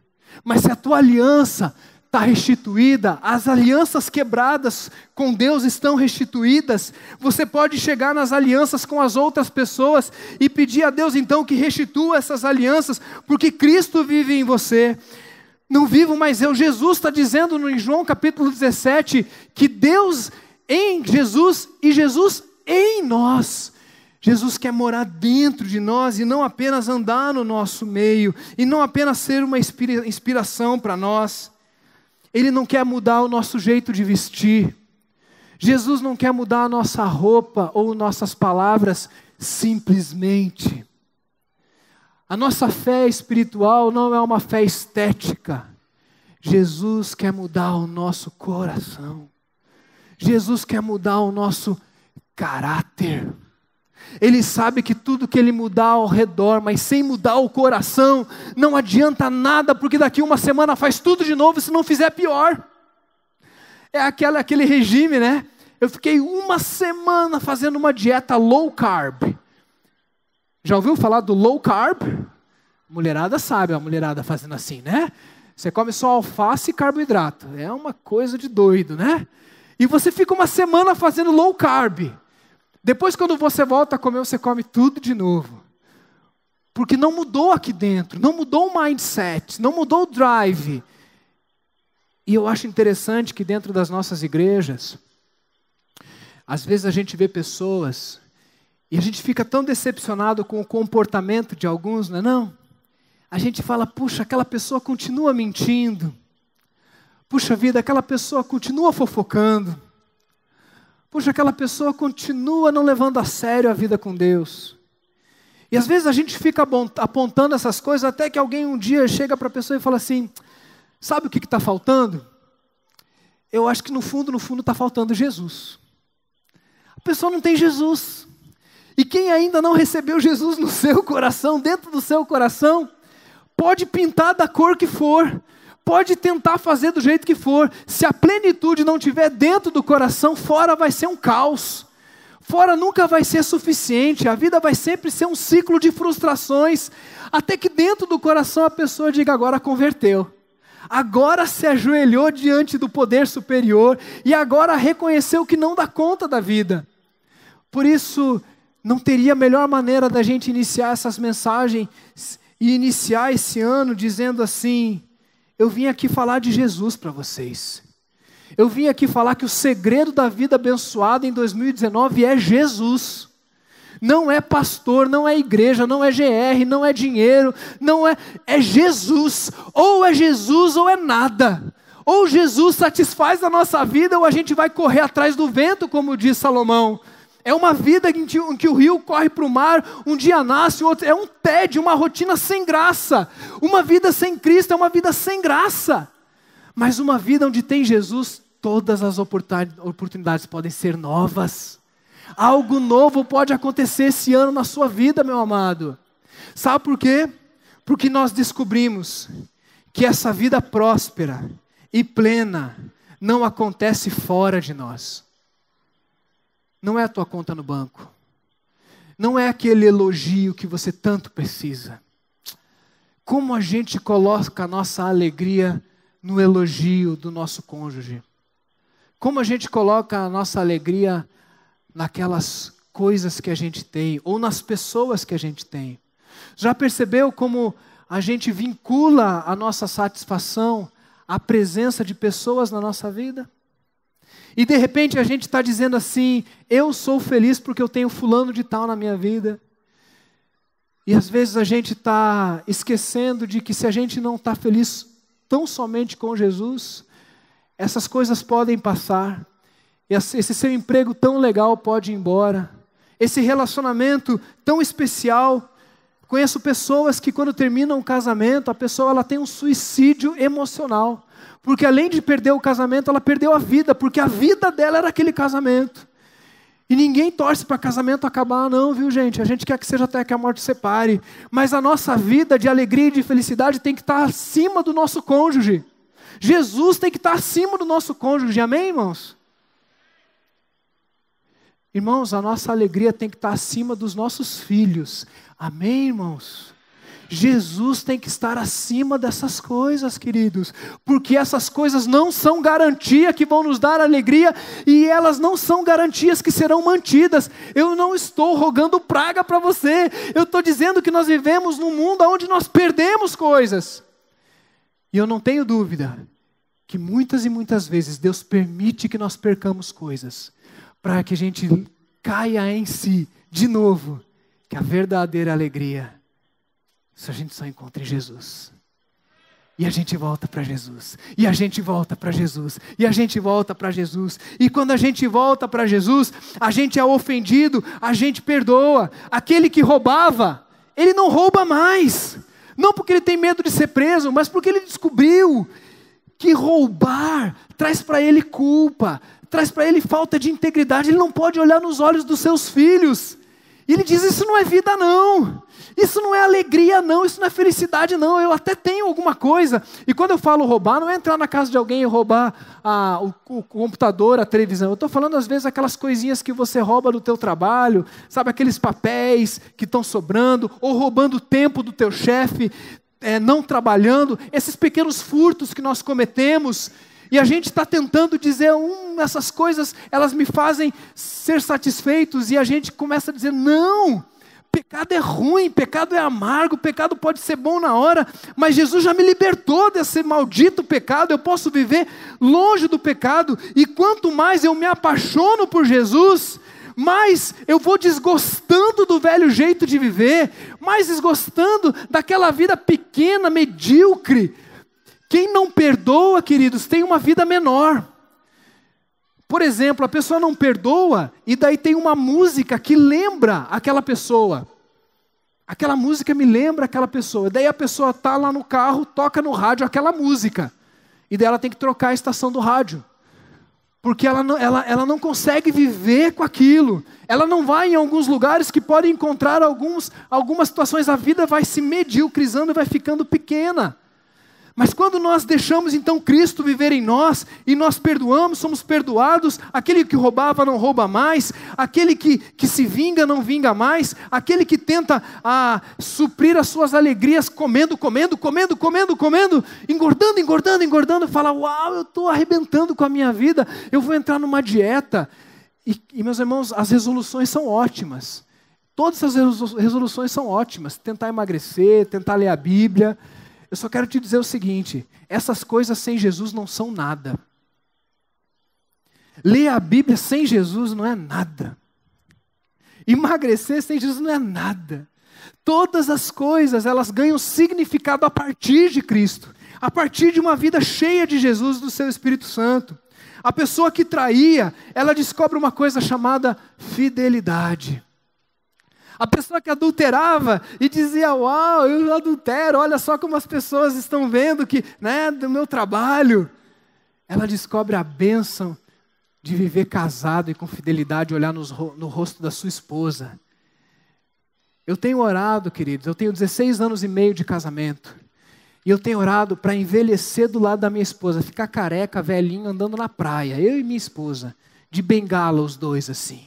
Mas se a tua aliança está restituída, as alianças quebradas com Deus estão restituídas, você pode chegar nas alianças com as outras pessoas e pedir a Deus então que restitua essas alianças, porque Cristo vive em você. Não vivo mais eu. Jesus está dizendo em João capítulo 17, que Deus em Jesus e Jesus em nós. Jesus quer morar dentro de nós e não apenas andar no nosso meio, e não apenas ser uma inspiração para nós. Ele não quer mudar o nosso jeito de vestir. Jesus não quer mudar a nossa roupa ou nossas palavras simplesmente. A nossa fé espiritual não é uma fé estética. Jesus quer mudar o nosso coração. Jesus quer mudar o nosso caráter. Ele sabe que tudo que Ele mudar ao redor, mas sem mudar o coração, não adianta nada, porque daqui uma semana faz tudo de novo, se não fizer pior. É aquele regime, né? Eu fiquei uma semana fazendo uma dieta low carb. Já ouviu falar do low carb? Mulherada sabe, a mulherada fazendo assim, né? Você come só alface e carboidrato. É uma coisa de doido, né? E você fica uma semana fazendo low carb. Depois, quando você volta a comer, você come tudo de novo. Porque não mudou aqui dentro, não mudou o mindset, não mudou o drive. E eu acho interessante que dentro das nossas igrejas, às vezes a gente vê pessoas, e a gente fica tão decepcionado com o comportamento de alguns, não é não? A gente fala, puxa, aquela pessoa continua mentindo. Puxa vida, aquela pessoa continua fofocando. Puxa, aquela pessoa continua não levando a sério a vida com Deus. E às vezes a gente fica apontando essas coisas até que alguém um dia chega para a pessoa e fala assim, sabe o que está faltando? Eu acho que no fundo está faltando Jesus. A pessoa não tem Jesus. E quem ainda não recebeu Jesus no seu coração, dentro do seu coração, pode pintar da cor que for, pode tentar fazer do jeito que for, se a plenitude não estiver dentro do coração, fora vai ser um caos, fora nunca vai ser suficiente, a vida vai sempre ser um ciclo de frustrações, até que dentro do coração a pessoa diga, agora converteu, agora se ajoelhou diante do poder superior, e agora reconheceu que não dá conta da vida. Por isso, não teria melhor maneira da gente iniciar essas mensagens, e iniciar esse ano dizendo assim, eu vim aqui falar de Jesus para vocês. Eu vim aqui falar que o segredo da vida abençoada em 2019 é Jesus. Não é pastor, não é igreja, não é GR, não é dinheiro, é Jesus. Ou é Jesus ou é nada. Ou Jesus satisfaz a nossa vida ou a gente vai correr atrás do vento, como diz Salomão. É uma vida em que o rio corre para o mar, um dia nasce, o outro... É um tédio, uma rotina sem graça. Uma vida sem Cristo é uma vida sem graça. Mas uma vida onde tem Jesus, todas as oportunidades podem ser novas. Algo novo pode acontecer esse ano na sua vida, meu amado. Sabe por quê? Porque nós descobrimos que essa vida próspera e plena não acontece fora de nós. Não é a tua conta no banco. Não é aquele elogio que você tanto precisa. Como a gente coloca a nossa alegria no elogio do nosso cônjuge? Como a gente coloca a nossa alegria naquelas coisas que a gente tem, ou nas pessoas que a gente tem? Já percebeu como a gente vincula a nossa satisfação à presença de pessoas na nossa vida? E de repente a gente está dizendo assim, eu sou feliz porque eu tenho fulano de tal na minha vida. E às vezes a gente está esquecendo de que se a gente não está feliz tão somente com Jesus, essas coisas podem passar. Esse seu emprego tão legal pode ir embora. Esse relacionamento tão especial. Conheço pessoas que quando terminam o casamento, a pessoa ela tem um suicídio emocional. Porque além de perder o casamento, ela perdeu a vida. Porque a vida dela era aquele casamento. E ninguém torce para casamento acabar não, viu gente? A gente quer que seja até que a morte separe. Mas a nossa vida de alegria e de felicidade tem que estar acima do nosso cônjuge. Jesus tem que estar acima do nosso cônjuge. Amém, irmãos? Irmãos, a nossa alegria tem que estar acima dos nossos filhos. Amém, irmãos? Jesus tem que estar acima dessas coisas, queridos. Porque essas coisas não são garantia que vão nos dar alegria. E elas não são garantias que serão mantidas. Eu não estou rogando praga para você. Eu estou dizendo que nós vivemos num mundo onde nós perdemos coisas. E eu não tenho dúvida que muitas e muitas vezes Deus permite que nós percamos coisas para que a gente caia em si de novo, que a verdadeira alegria, se a gente só encontra em Jesus. E a gente volta para Jesus, e a gente volta para Jesus, e a gente volta para Jesus. E quando a gente volta para Jesus, a gente é ofendido, a gente perdoa. Aquele que roubava, ele não rouba mais. Não porque ele tem medo de ser preso, mas porque ele descobriu que roubar traz para ele culpa, traz para ele falta de integridade. Ele não pode olhar nos olhos dos seus filhos. E ele diz, isso não é vida não. Isso não é alegria não, isso não é felicidade não. Eu até tenho alguma coisa. E quando eu falo roubar, não é entrar na casa de alguém e roubar o computador, a televisão. Eu estou falando às vezes aquelas coisinhas que você rouba do teu trabalho. Sabe, aqueles papéis que estão sobrando. Ou roubando o tempo do teu chefe, não trabalhando. Esses pequenos furtos que nós cometemos. E a gente está tentando dizer, essas coisas, elas me fazem ser satisfeitos. E a gente começa a dizer, não, pecado é ruim, pecado é amargo, pecado pode ser bom na hora. Mas Jesus já me libertou desse maldito pecado, eu posso viver longe do pecado. E quanto mais eu me apaixono por Jesus, mais eu vou desgostando do velho jeito de viver, mais desgostando daquela vida pequena, medíocre. Quem não perdoa, queridos, tem uma vida menor. Por exemplo, a pessoa não perdoa e daí tem uma música que lembra aquela pessoa. Aquela música me lembra aquela pessoa. Daí a pessoa está lá no carro, toca no rádio aquela música. E daí ela tem que trocar a estação do rádio. Porque ela não consegue viver com aquilo. Ela não vai em alguns lugares que pode encontrar algumas situações. A vida vai se mediocrizando e vai ficando pequena. Mas quando nós deixamos então Cristo viver em nós, e nós perdoamos, somos perdoados, aquele que roubava não rouba mais, aquele que se vinga não vinga mais, aquele que tenta suprir as suas alegrias comendo, engordando, fala, uau, eu estou arrebentando com a minha vida, eu vou entrar numa dieta. E meus irmãos, as resoluções são ótimas, todas as resoluções são ótimas, tentar emagrecer, tentar ler a Bíblia. eu só quero te dizer o seguinte: essas coisas sem Jesus não são nada. Ler a Bíblia sem Jesus não é nada. Emagrecer sem Jesus não é nada. Todas as coisas, elas ganham significado a partir de Cristo, a partir de uma vida cheia de Jesus, do seu Espírito Santo. A pessoa que traía, ela descobre uma coisa chamada fidelidade. A pessoa que adulterava e dizia: uau, eu adultero, olha só como as pessoas estão vendo que, né, do meu trabalho. Ela descobre a bênção de viver casado e com fidelidade, olhar no rosto da sua esposa. Eu tenho orado, queridos, eu tenho 16 anos e meio de casamento. E eu tenho orado para envelhecer do lado da minha esposa, ficar careca, velhinho, andando na praia, eu e minha esposa, de bengala os dois assim.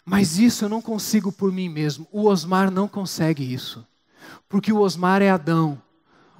Mas isso eu não consigo por mim mesmo. O Osmar não consegue isso. Porque o Osmar é Adão.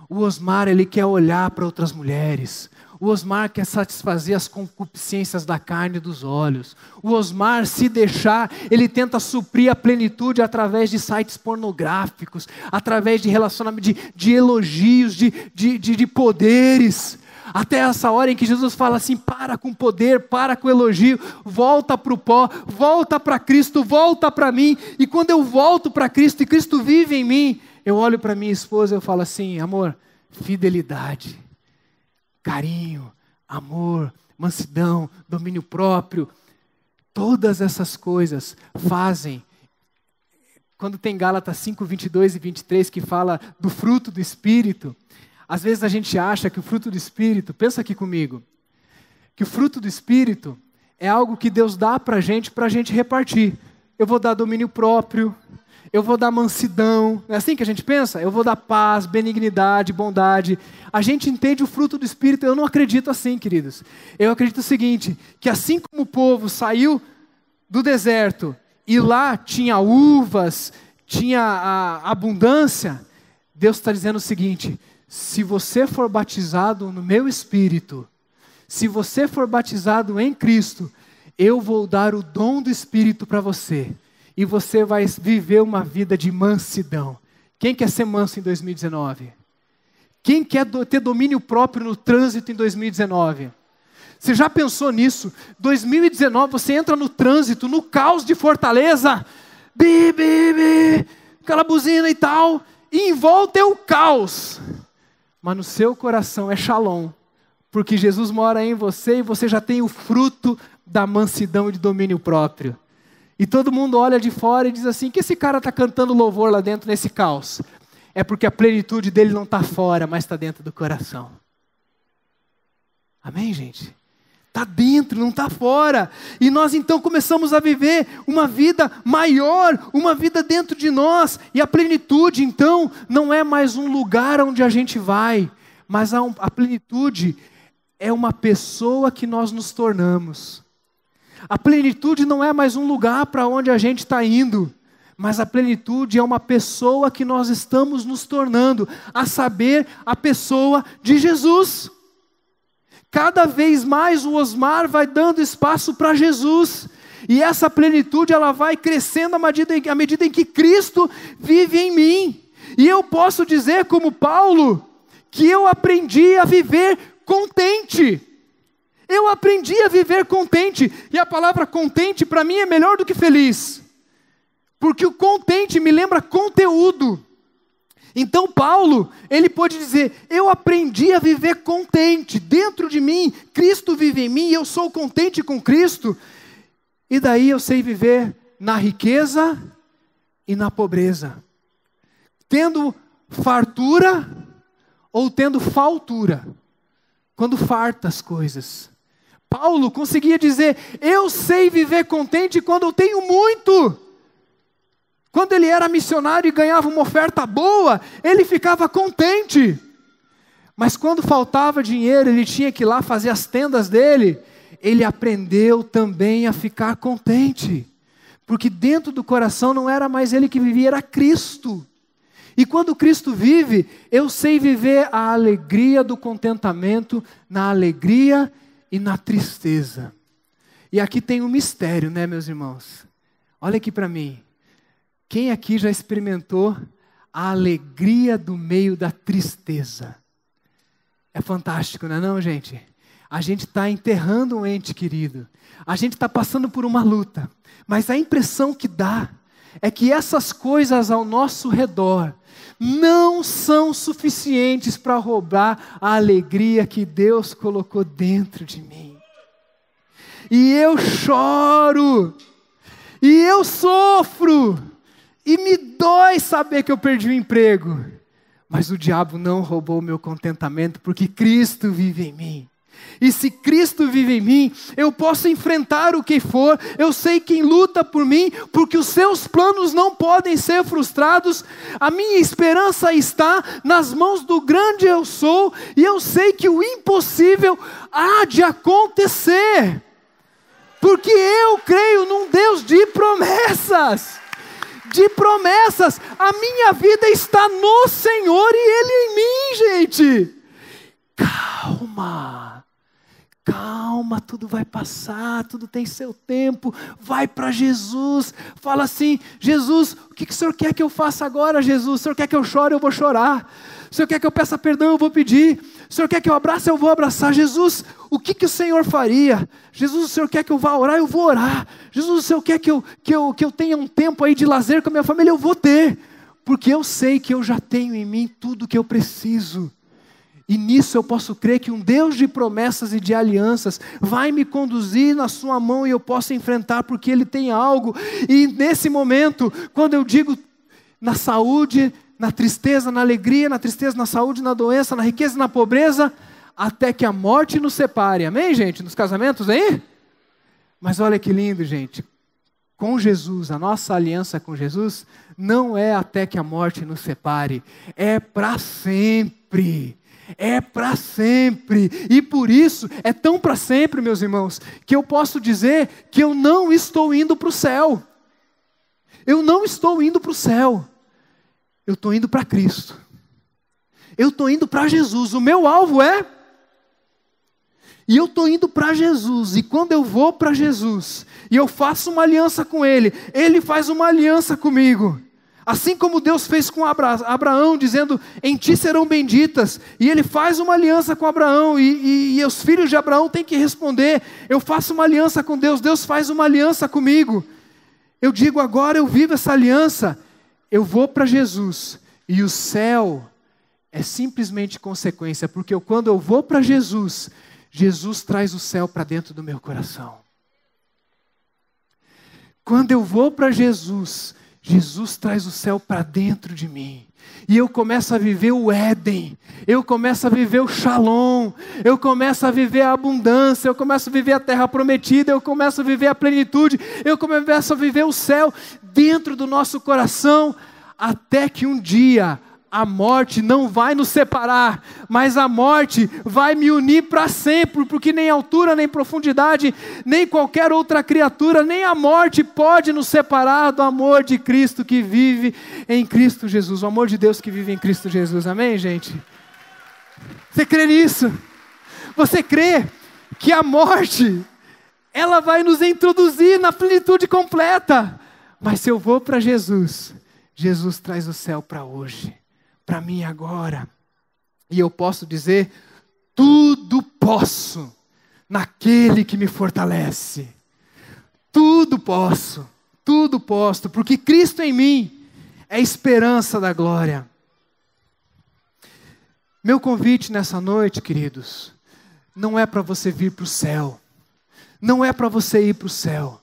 O Osmar, ele quer olhar para outras mulheres. O Osmar quer satisfazer as concupiscências da carne e dos olhos. O Osmar, se deixar, ele tenta suprir a plenitude através de sites pornográficos, através de relacionamento, de elogios, de poderes. Até essa hora em que Jesus fala assim: para com poder, para com elogio, volta para o pó, volta para Cristo, volta para mim. E quando eu volto para Cristo e Cristo vive em mim, eu olho para minha esposa e eu falo assim: amor, fidelidade, carinho, amor, mansidão, domínio próprio. Todas essas coisas fazem. Quando tem Gálatas 5, 22 e 23 que fala do fruto do Espírito, às vezes a gente acha que o fruto do Espírito, pensa aqui comigo, que o fruto do Espírito é algo que Deus dá para a gente repartir. Eu vou dar domínio próprio, eu vou dar mansidão, não é assim que a gente pensa? Eu vou dar paz, benignidade, bondade. A gente entende o fruto do Espírito, eu não acredito assim, queridos. Eu acredito o seguinte, que assim como o povo saiu do deserto e lá tinha uvas, tinha a abundância, Deus está dizendo o seguinte: se você for batizado no meu Espírito, se você for batizado em Cristo, eu vou dar o dom do Espírito para você. E você vai viver uma vida de mansidão. Quem quer ser manso em 2019? Quem quer ter domínio próprio no trânsito em 2019? Você já pensou nisso? 2019 você entra no trânsito, no caos de Fortaleza, bi, bi, bi, aquela buzina e tal, e em volta é o caos. Mas no seu coração é shalom, porque Jesus mora em você e você já tem o fruto da mansidão e de domínio próprio. E todo mundo olha de fora e diz assim: que esse cara está cantando louvor lá dentro nesse caos? É porque a plenitude dele não está fora, mas está dentro do coração. Amém, gente? Está dentro, não está fora. E nós então começamos a viver uma vida maior, uma vida dentro de nós. E a plenitude então não é mais um lugar onde a gente vai, mas a plenitude é uma pessoa que nós nos tornamos. A plenitude não é mais um lugar para onde a gente está indo, mas a plenitude é uma pessoa que nós estamos nos tornando, a saber, a pessoa de Jesus. Cada vez mais o Osmar vai dando espaço para Jesus, e essa plenitude ela vai crescendo à medida em que Cristo vive em mim. E eu posso dizer como Paulo, que eu aprendi a viver contente. Eu aprendi a viver contente, e a palavra contente para mim é melhor do que feliz, porque o contente me lembra conteúdo. Então Paulo, ele pode dizer: eu aprendi a viver contente, dentro de mim, Cristo vive em mim, e eu sou contente com Cristo, e daí eu sei viver na riqueza e na pobreza, tendo fartura ou tendo faltura, quando farta as coisas. Paulo conseguia dizer: eu sei viver contente quando eu tenho muito. Quando ele era missionário e ganhava uma oferta boa, ele ficava contente. Mas quando faltava dinheiro, ele tinha que ir lá fazer as tendas dele, ele aprendeu também a ficar contente. Porque dentro do coração não era mais ele que vivia, era Cristo. E quando Cristo vive, eu sei viver a alegria do contentamento, na alegria e na tristeza. E aqui tem um mistério, né, meus irmãos? Olha aqui para mim. Quem aqui já experimentou a alegria do meio da tristeza. É fantástico, não é não, gente? A gente está enterrando um ente querido. A gente está passando por uma luta. Mas a impressão que dá é que essas coisas ao nosso redor não são suficientes para roubar a alegria que Deus colocou dentro de mim. E eu choro, e eu sofro, e me dói saber que eu perdi o emprego. Mas o diabo não roubou o meu contentamento, porque Cristo vive em mim. E se Cristo vive em mim, eu posso enfrentar o que for. Eu sei quem luta por mim, porque os seus planos não podem ser frustrados. A minha esperança está nas mãos do grande eu sou, e eu sei que o impossível há de acontecer, porque eu creio num Deus de promessas. De promessas. A minha vida está no Senhor e Ele em mim, gente. Calma. Calma, tudo vai passar, tudo tem seu tempo. Vai para Jesus. Fala assim: Jesus, o que o Senhor quer que eu faça agora, Jesus? O Senhor quer que eu chore, eu vou chorar. O Senhor quer que eu peça perdão, eu vou pedir. O Senhor quer que eu abrace, eu vou abraçar. Jesus, o que o Senhor faria? Jesus, o Senhor quer que eu vá orar, eu vou orar. Jesus, o Senhor quer que eu tenha um tempo aí de lazer com a minha família, eu vou ter. Porque eu sei que eu já tenho em mim tudo o que eu preciso. E nisso eu posso crer que um Deus de promessas e de alianças vai me conduzir na sua mão e eu posso enfrentar, porque Ele tem algo. E nesse momento, quando eu digo na saúde, na tristeza, na alegria, na tristeza, na saúde, na doença, na riqueza e na pobreza, até que a morte nos separe. Amém, gente? Nos casamentos aí? Mas olha que lindo, gente. Com Jesus, a nossa aliança com Jesus, não é até que a morte nos separe. É para sempre. É para sempre. E por isso, é tão para sempre, meus irmãos, que eu posso dizer que eu não estou indo para o céu. Eu não estou indo para o céu. Eu estou indo para Cristo. Eu estou indo para Jesus. O meu alvo é... E eu estou indo para Jesus. E quando eu vou para Jesus, e eu faço uma aliança com Ele, Ele faz uma aliança comigo. Assim como Deus fez com Abraão, dizendo, em ti serão benditas. E Ele faz uma aliança com Abraão, e os filhos de Abraão têm que responder, eu faço uma aliança com Deus, Deus faz uma aliança comigo. Eu digo, agora eu vivo essa aliança, eu vou para Jesus, e o céu é simplesmente consequência, porque quando eu vou para Jesus, Jesus traz o céu para dentro do meu coração. Quando eu vou para Jesus, Jesus traz o céu para dentro de mim. E eu começo a viver o Éden. Eu começo a viver o Shalom. Eu começo a viver a abundância. Eu começo a viver a terra prometida. Eu começo a viver a plenitude. Eu começo a viver o céu dentro do nosso coração. Até que um dia a morte não vai nos separar, mas a morte vai me unir para sempre, porque nem altura, nem profundidade, nem qualquer outra criatura, nem a morte pode nos separar do amor de Cristo que vive em Cristo Jesus, o amor de Deus que vive em Cristo Jesus, amém, gente? Você crê nisso? Você crê que a morte, ela vai nos introduzir na plenitude completa? Mas se eu vou para Jesus, Jesus traz o céu para hoje, para mim agora. E eu posso dizer, tudo posso naquele que me fortalece. Tudo posso, porque Cristo em mim é a esperança da glória. Meu convite nessa noite, queridos, não é para você vir para o céu. Não é para você ir para o céu.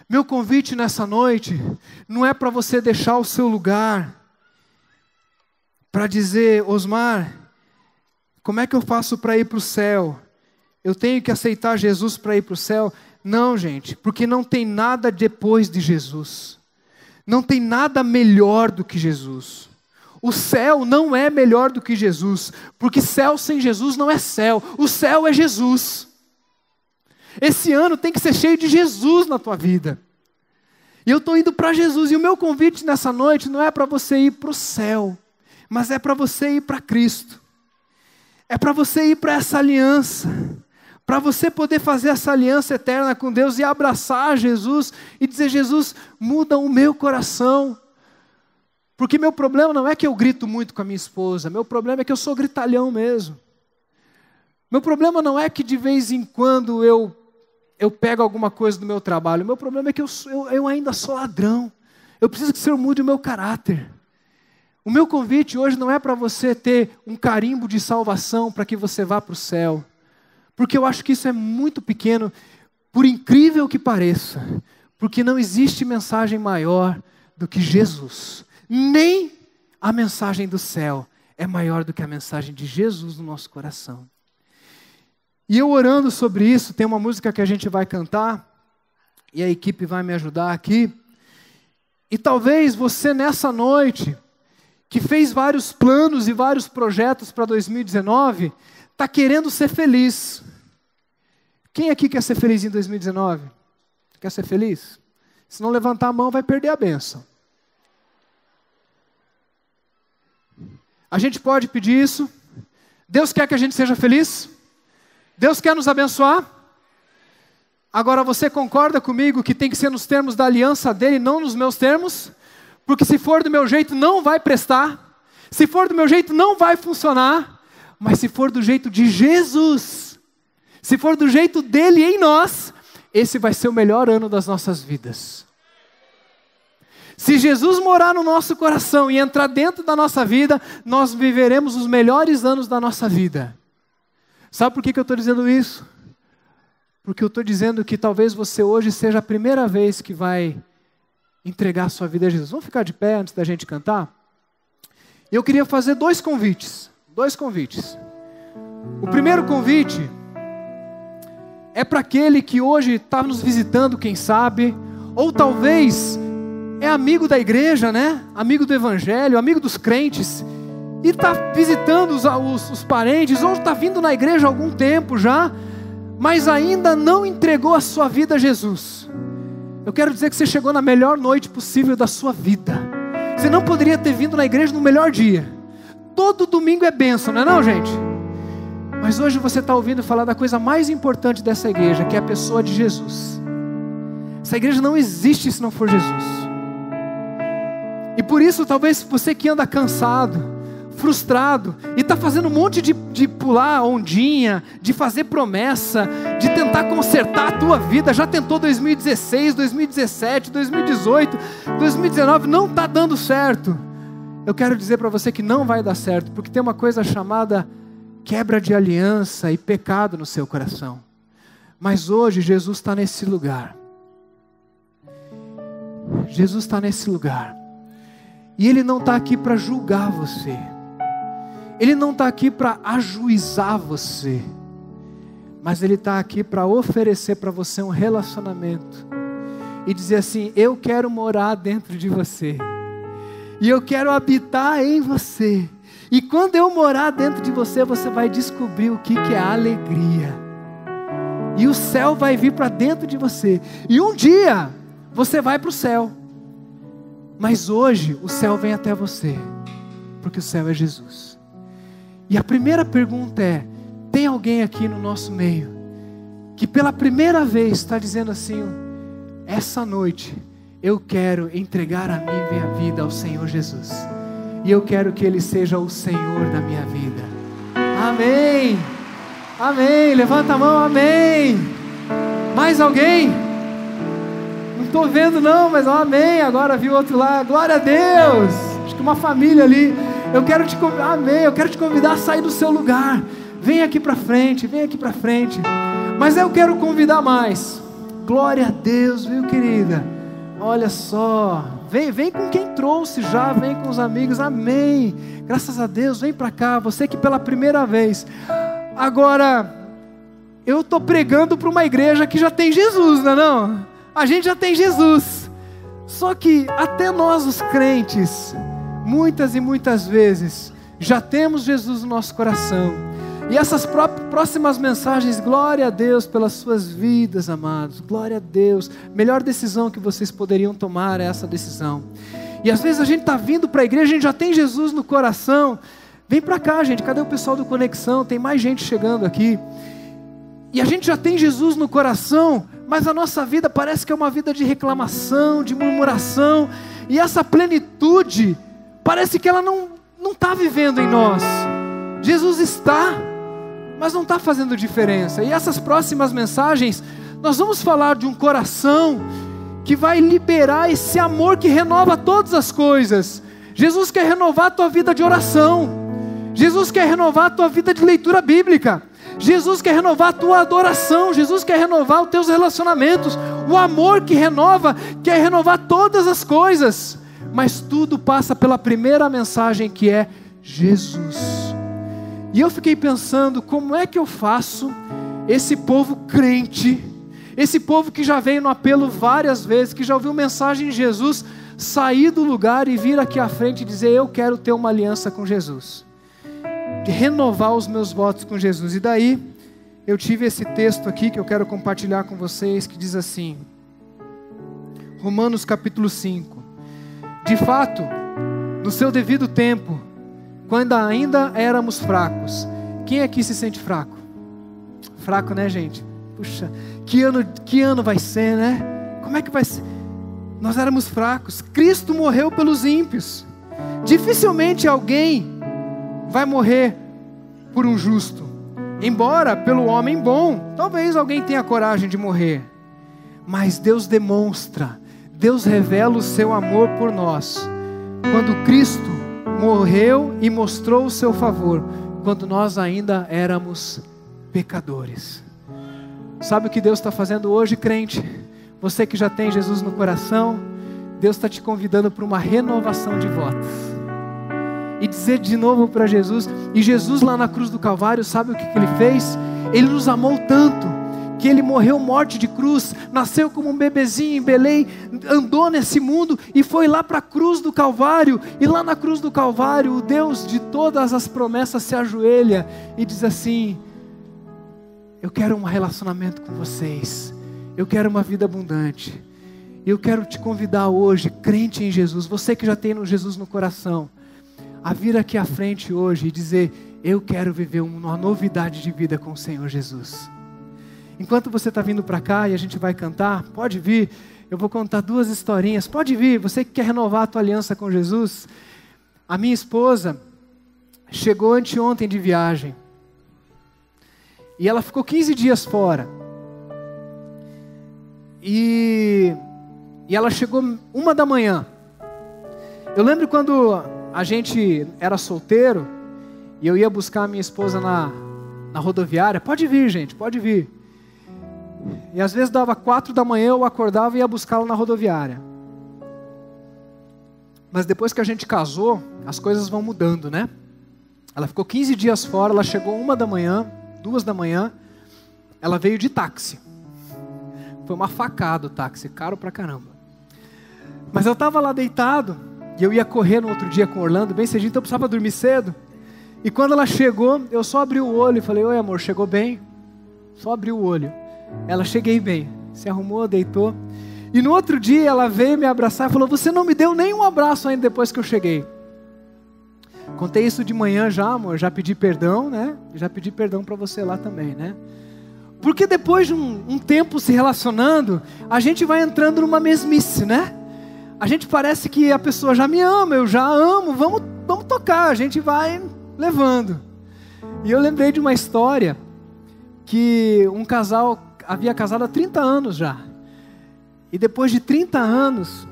Meu convite nessa noite não é para você deixar o seu lugar para dizer, Osmar, como é que eu faço para ir para o céu? Eu tenho que aceitar Jesus para ir para o céu? Não, gente, porque não tem nada depois de Jesus. Não tem nada melhor do que Jesus. O céu não é melhor do que Jesus, porque céu sem Jesus não é céu. O céu é Jesus. Esse ano tem que ser cheio de Jesus na tua vida. E eu estou indo para Jesus, e o meu convite nessa noite não é para você ir para o céu, mas é para você ir para Cristo. É para você ir para essa aliança. Para você poder fazer essa aliança eterna com Deus e abraçar Jesus e dizer, Jesus, muda o meu coração. Porque meu problema não é que eu grito muito com a minha esposa, meu problema é que eu sou gritalhão mesmo. Meu problema não é que de vez em quando eu pego alguma coisa do meu trabalho, meu problema é que eu ainda sou ladrão. Eu preciso que o Senhor mude o meu caráter. O meu convite hoje não é para você ter um carimbo de salvação para que você vá para o céu. Porque eu acho que isso é muito pequeno, por incrível que pareça. Porque não existe mensagem maior do que Jesus. Nem a mensagem do céu é maior do que a mensagem de Jesus no nosso coração. E eu orando sobre isso, tem uma música que a gente vai cantar, e a equipe vai me ajudar aqui. E talvez você nessa noite, que fez vários planos e vários projetos para 2019, está querendo ser feliz. Quem aqui quer ser feliz em 2019? Quer ser feliz? Se não levantar a mão, vai perder a bênção. A gente pode pedir isso? Deus quer que a gente seja feliz? Deus quer nos abençoar? Agora você concorda comigo que tem que ser nos termos da aliança dele, não nos meus termos? Porque se for do meu jeito não vai prestar. Se for do meu jeito não vai funcionar. Mas se for do jeito de Jesus, se for do jeito dele em nós, esse vai ser o melhor ano das nossas vidas. Se Jesus morar no nosso coração e entrar dentro da nossa vida, nós viveremos os melhores anos da nossa vida. Sabe por que eu estou dizendo isso? Porque eu estou dizendo que talvez você hoje seja a primeira vez que vai entregar a sua vida a Jesus. Vamos ficar de pé antes da gente cantar? Eu queria fazer dois convites. O primeiro convite é para aquele que hoje está nos visitando, quem sabe, ou talvez é amigo da igreja, né? Amigo do evangelho, amigo dos crentes, e está visitando os parentes, ou está vindo na igreja há algum tempo já, mas ainda não entregou a sua vida a Jesus. Eu quero dizer que você chegou na melhor noite possível da sua vida. Você não poderia ter vindo na igreja no melhor dia. Todo domingo é bênção, não é não, gente? Mas hoje você está ouvindo falar da coisa mais importante dessa igreja, que é a pessoa de Jesus. Essa igreja não existe se não for Jesus. E por isso, talvez você que anda cansado, frustrado, e está fazendo um monte de pular ondinha, de fazer promessa, de tentar consertar a tua vida, já tentou 2016, 2017, 2018, 2019, não está dando certo. Eu quero dizer para você que não vai dar certo, porque tem uma coisa chamada quebra de aliança e pecado no seu coração. Mas hoje Jesus está nesse lugar. Jesus está nesse lugar. E Ele não está aqui para julgar você. Ele não está aqui para ajuizar você. Mas Ele está aqui para oferecer para você um relacionamento. E dizer assim, eu quero morar dentro de você. E eu quero habitar em você. E quando eu morar dentro de você, você vai descobrir o que é alegria. E o céu vai vir para dentro de você. E um dia, você vai para o céu. Mas hoje, o céu vem até você. Porque o céu é Jesus. E a primeira pergunta é, tem alguém aqui no nosso meio, que pela primeira vez está dizendo assim, essa noite, eu quero entregar a minha vida ao Senhor Jesus. E eu quero que Ele seja o Senhor da minha vida. Amém. Amém. Levanta a mão. Amém. Mais alguém? Não estou vendo não, mas amém. Agora vi outro lá. Glória a Deus. Acho que uma família ali. Eu quero te convidar. Amém. Eu quero te convidar a sair do seu lugar. Vem aqui para frente. Vem aqui para frente. Mas eu quero convidar mais. Glória a Deus, viu, querida? Olha só. Vem com quem trouxe já, vem com os amigos, amém, graças a Deus, vem para cá, você que pela primeira vez. Agora, eu estou pregando para uma igreja que já tem Jesus, não é não? A gente já tem Jesus, só que até nós os crentes, muitas e muitas vezes, já temos Jesus no nosso coração. E essas próximas mensagens, glória a Deus pelas suas vidas, amados, glória a Deus. Melhor decisão que vocês poderiam tomar é essa decisão. E às vezes a gente está vindo para a igreja, a gente já tem Jesus no coração. Vem para cá, gente, cadê o pessoal do Conexão? Tem mais gente chegando aqui. E a gente já tem Jesus no coração, mas a nossa vida parece que é uma vida de reclamação, de murmuração. E essa plenitude parece que ela não está vivendo em nós. Jesus está, mas não está fazendo diferença. E essas próximas mensagens, nós vamos falar de um coração que vai liberar esse amor que renova todas as coisas. Jesus quer renovar a tua vida de oração. Jesus quer renovar a tua vida de leitura bíblica. Jesus quer renovar a tua adoração. Jesus quer renovar os teus relacionamentos. O amor que renova, quer renovar todas as coisas. Mas tudo passa pela primeira mensagem, que é Jesus. E eu fiquei pensando, como é que eu faço esse povo crente, esse povo que já veio no apelo várias vezes, que já ouviu mensagem de Jesus, sair do lugar e vir aqui à frente e dizer: eu quero ter uma aliança com Jesus, de renovar os meus votos com Jesus. E daí eu tive esse texto aqui que eu quero compartilhar com vocês, que diz assim, Romanos capítulo 5: de fato, no seu devido tempo, quando ainda éramos fracos. Quem aqui se sente fraco? Fraco, né, gente? Puxa, que ano vai ser, né? Como é que vai ser? Nós éramos fracos. Cristo morreu pelos ímpios. Dificilmente alguém vai morrer por um justo. Embora pelo homem bom, talvez alguém tenha coragem de morrer. Mas Deus demonstra, Deus revela o seu amor por nós, quando Cristo morreu e mostrou o seu favor, quando nós ainda éramos pecadores. Sabe o que Deus está fazendo hoje, crente? Você que já tem Jesus no coração, Deus está te convidando para uma renovação de votos. E dizer de novo para Jesus. E Jesus lá na cruz do Calvário, sabe o que Ele fez? Ele nos amou tanto, que Ele morreu morte de cruz, nasceu como um bebezinho em Belém, andou nesse mundo e foi lá para a cruz do Calvário. E lá na cruz do Calvário, o Deus de todas as promessas se ajoelha e diz assim: eu quero um relacionamento com vocês, eu quero uma vida abundante. Eu quero te convidar hoje, crente em Jesus, você que já tem Jesus no coração, a vir aqui à frente hoje e dizer: eu quero viver uma novidade de vida com o Senhor Jesus. Enquanto você está vindo para cá e a gente vai cantar, pode vir, eu vou contar 2 historinhas, pode vir, você que quer renovar a tua aliança com Jesus. A minha esposa chegou anteontem de viagem, e ela ficou 15 dias fora, e ela chegou 1 da manhã. Eu lembro quando a gente era solteiro, e eu ia buscar a minha esposa na rodoviária. Pode vir, gente, pode vir. E às vezes dava 4 da manhã, eu acordava e ia buscá-la na rodoviária. Mas depois que a gente casou, as coisas vão mudando, né? Ela ficou 15 dias fora, ela chegou 1 da manhã, 2 da manhã, ela veio de táxi. Foi uma facada o táxi, caro pra caramba. Mas eu estava lá deitado, e eu ia correr no outro dia com o Orlando, bem cedinho, então eu precisava dormir cedo. E quando ela chegou, eu só abri o olho e falei: oi amor, chegou bem? Só abri o olho. Ela: cheguei bem. Se arrumou, deitou. E no outro dia ela veio me abraçar e falou: você não me deu nenhum abraço ainda depois que eu cheguei. Contei isso de manhã já, amor, já pedi perdão, né? Já pedi perdão para você lá também, né? Porque depois de um tempo se relacionando, a gente vai entrando numa mesmice, né? A gente parece que a pessoa já me ama, eu já amo, vamos tocar, a gente vai levando. E eu lembrei de uma história que um casal havia casado há 30 anos já. E depois de 30 anos,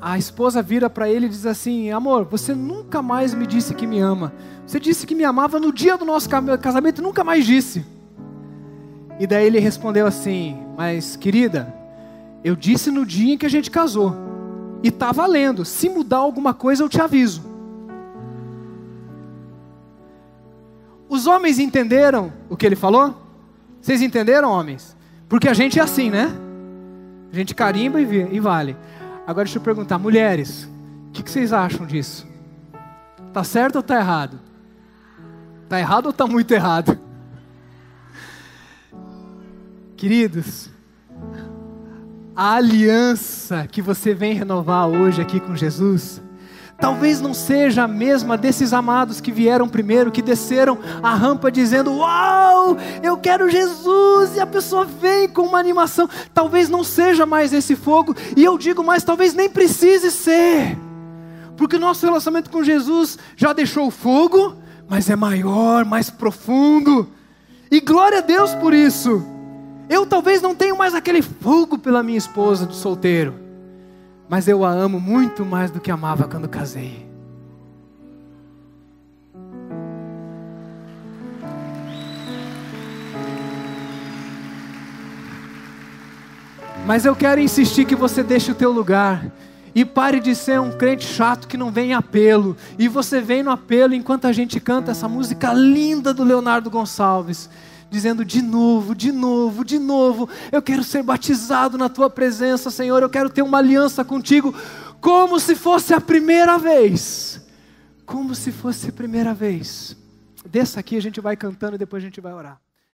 a esposa vira para ele e diz assim: amor, você nunca mais me disse que me ama. Você disse que me amava no dia do nosso casamento e nunca mais disse. E daí ele respondeu assim: mas querida, eu disse no dia em que a gente casou. E tá valendo, se mudar alguma coisa eu te aviso. Os homens entenderam o que ele falou? Vocês entenderam, homens? Porque a gente é assim, né? A gente carimba e vale. Agora deixa eu perguntar, mulheres, o que vocês acham disso? Tá certo ou tá errado? Tá errado ou tá muito errado? Queridos, a aliança que você vem renovar hoje aqui com Jesus, talvez não seja a mesma desses amados que vieram primeiro, que desceram a rampa dizendo: uau, eu quero Jesus, e a pessoa vem com uma animação. Talvez não seja mais esse fogo, e eu digo mais, talvez nem precise ser, Porque o nosso relacionamento com Jesus já deixou o fogo, mas é maior, mais profundo. E glória a Deus por isso. Eu talvez não tenha mais aquele fogo pela minha esposa de solteiro, mas eu a amo muito mais do que amava quando casei. Mas eu quero insistir que você deixe o teu lugar e pare de ser um crente chato que não vem em apelo. E você vem no apelo enquanto a gente canta essa música linda do Leonardo Gonçalves, dizendo de novo, de novo, de novo, eu quero ser batizado na tua presença, Senhor, eu quero ter uma aliança contigo, como se fosse a primeira vez. Como se fosse a primeira vez. Desça aqui, a gente vai cantando e depois a gente vai orar.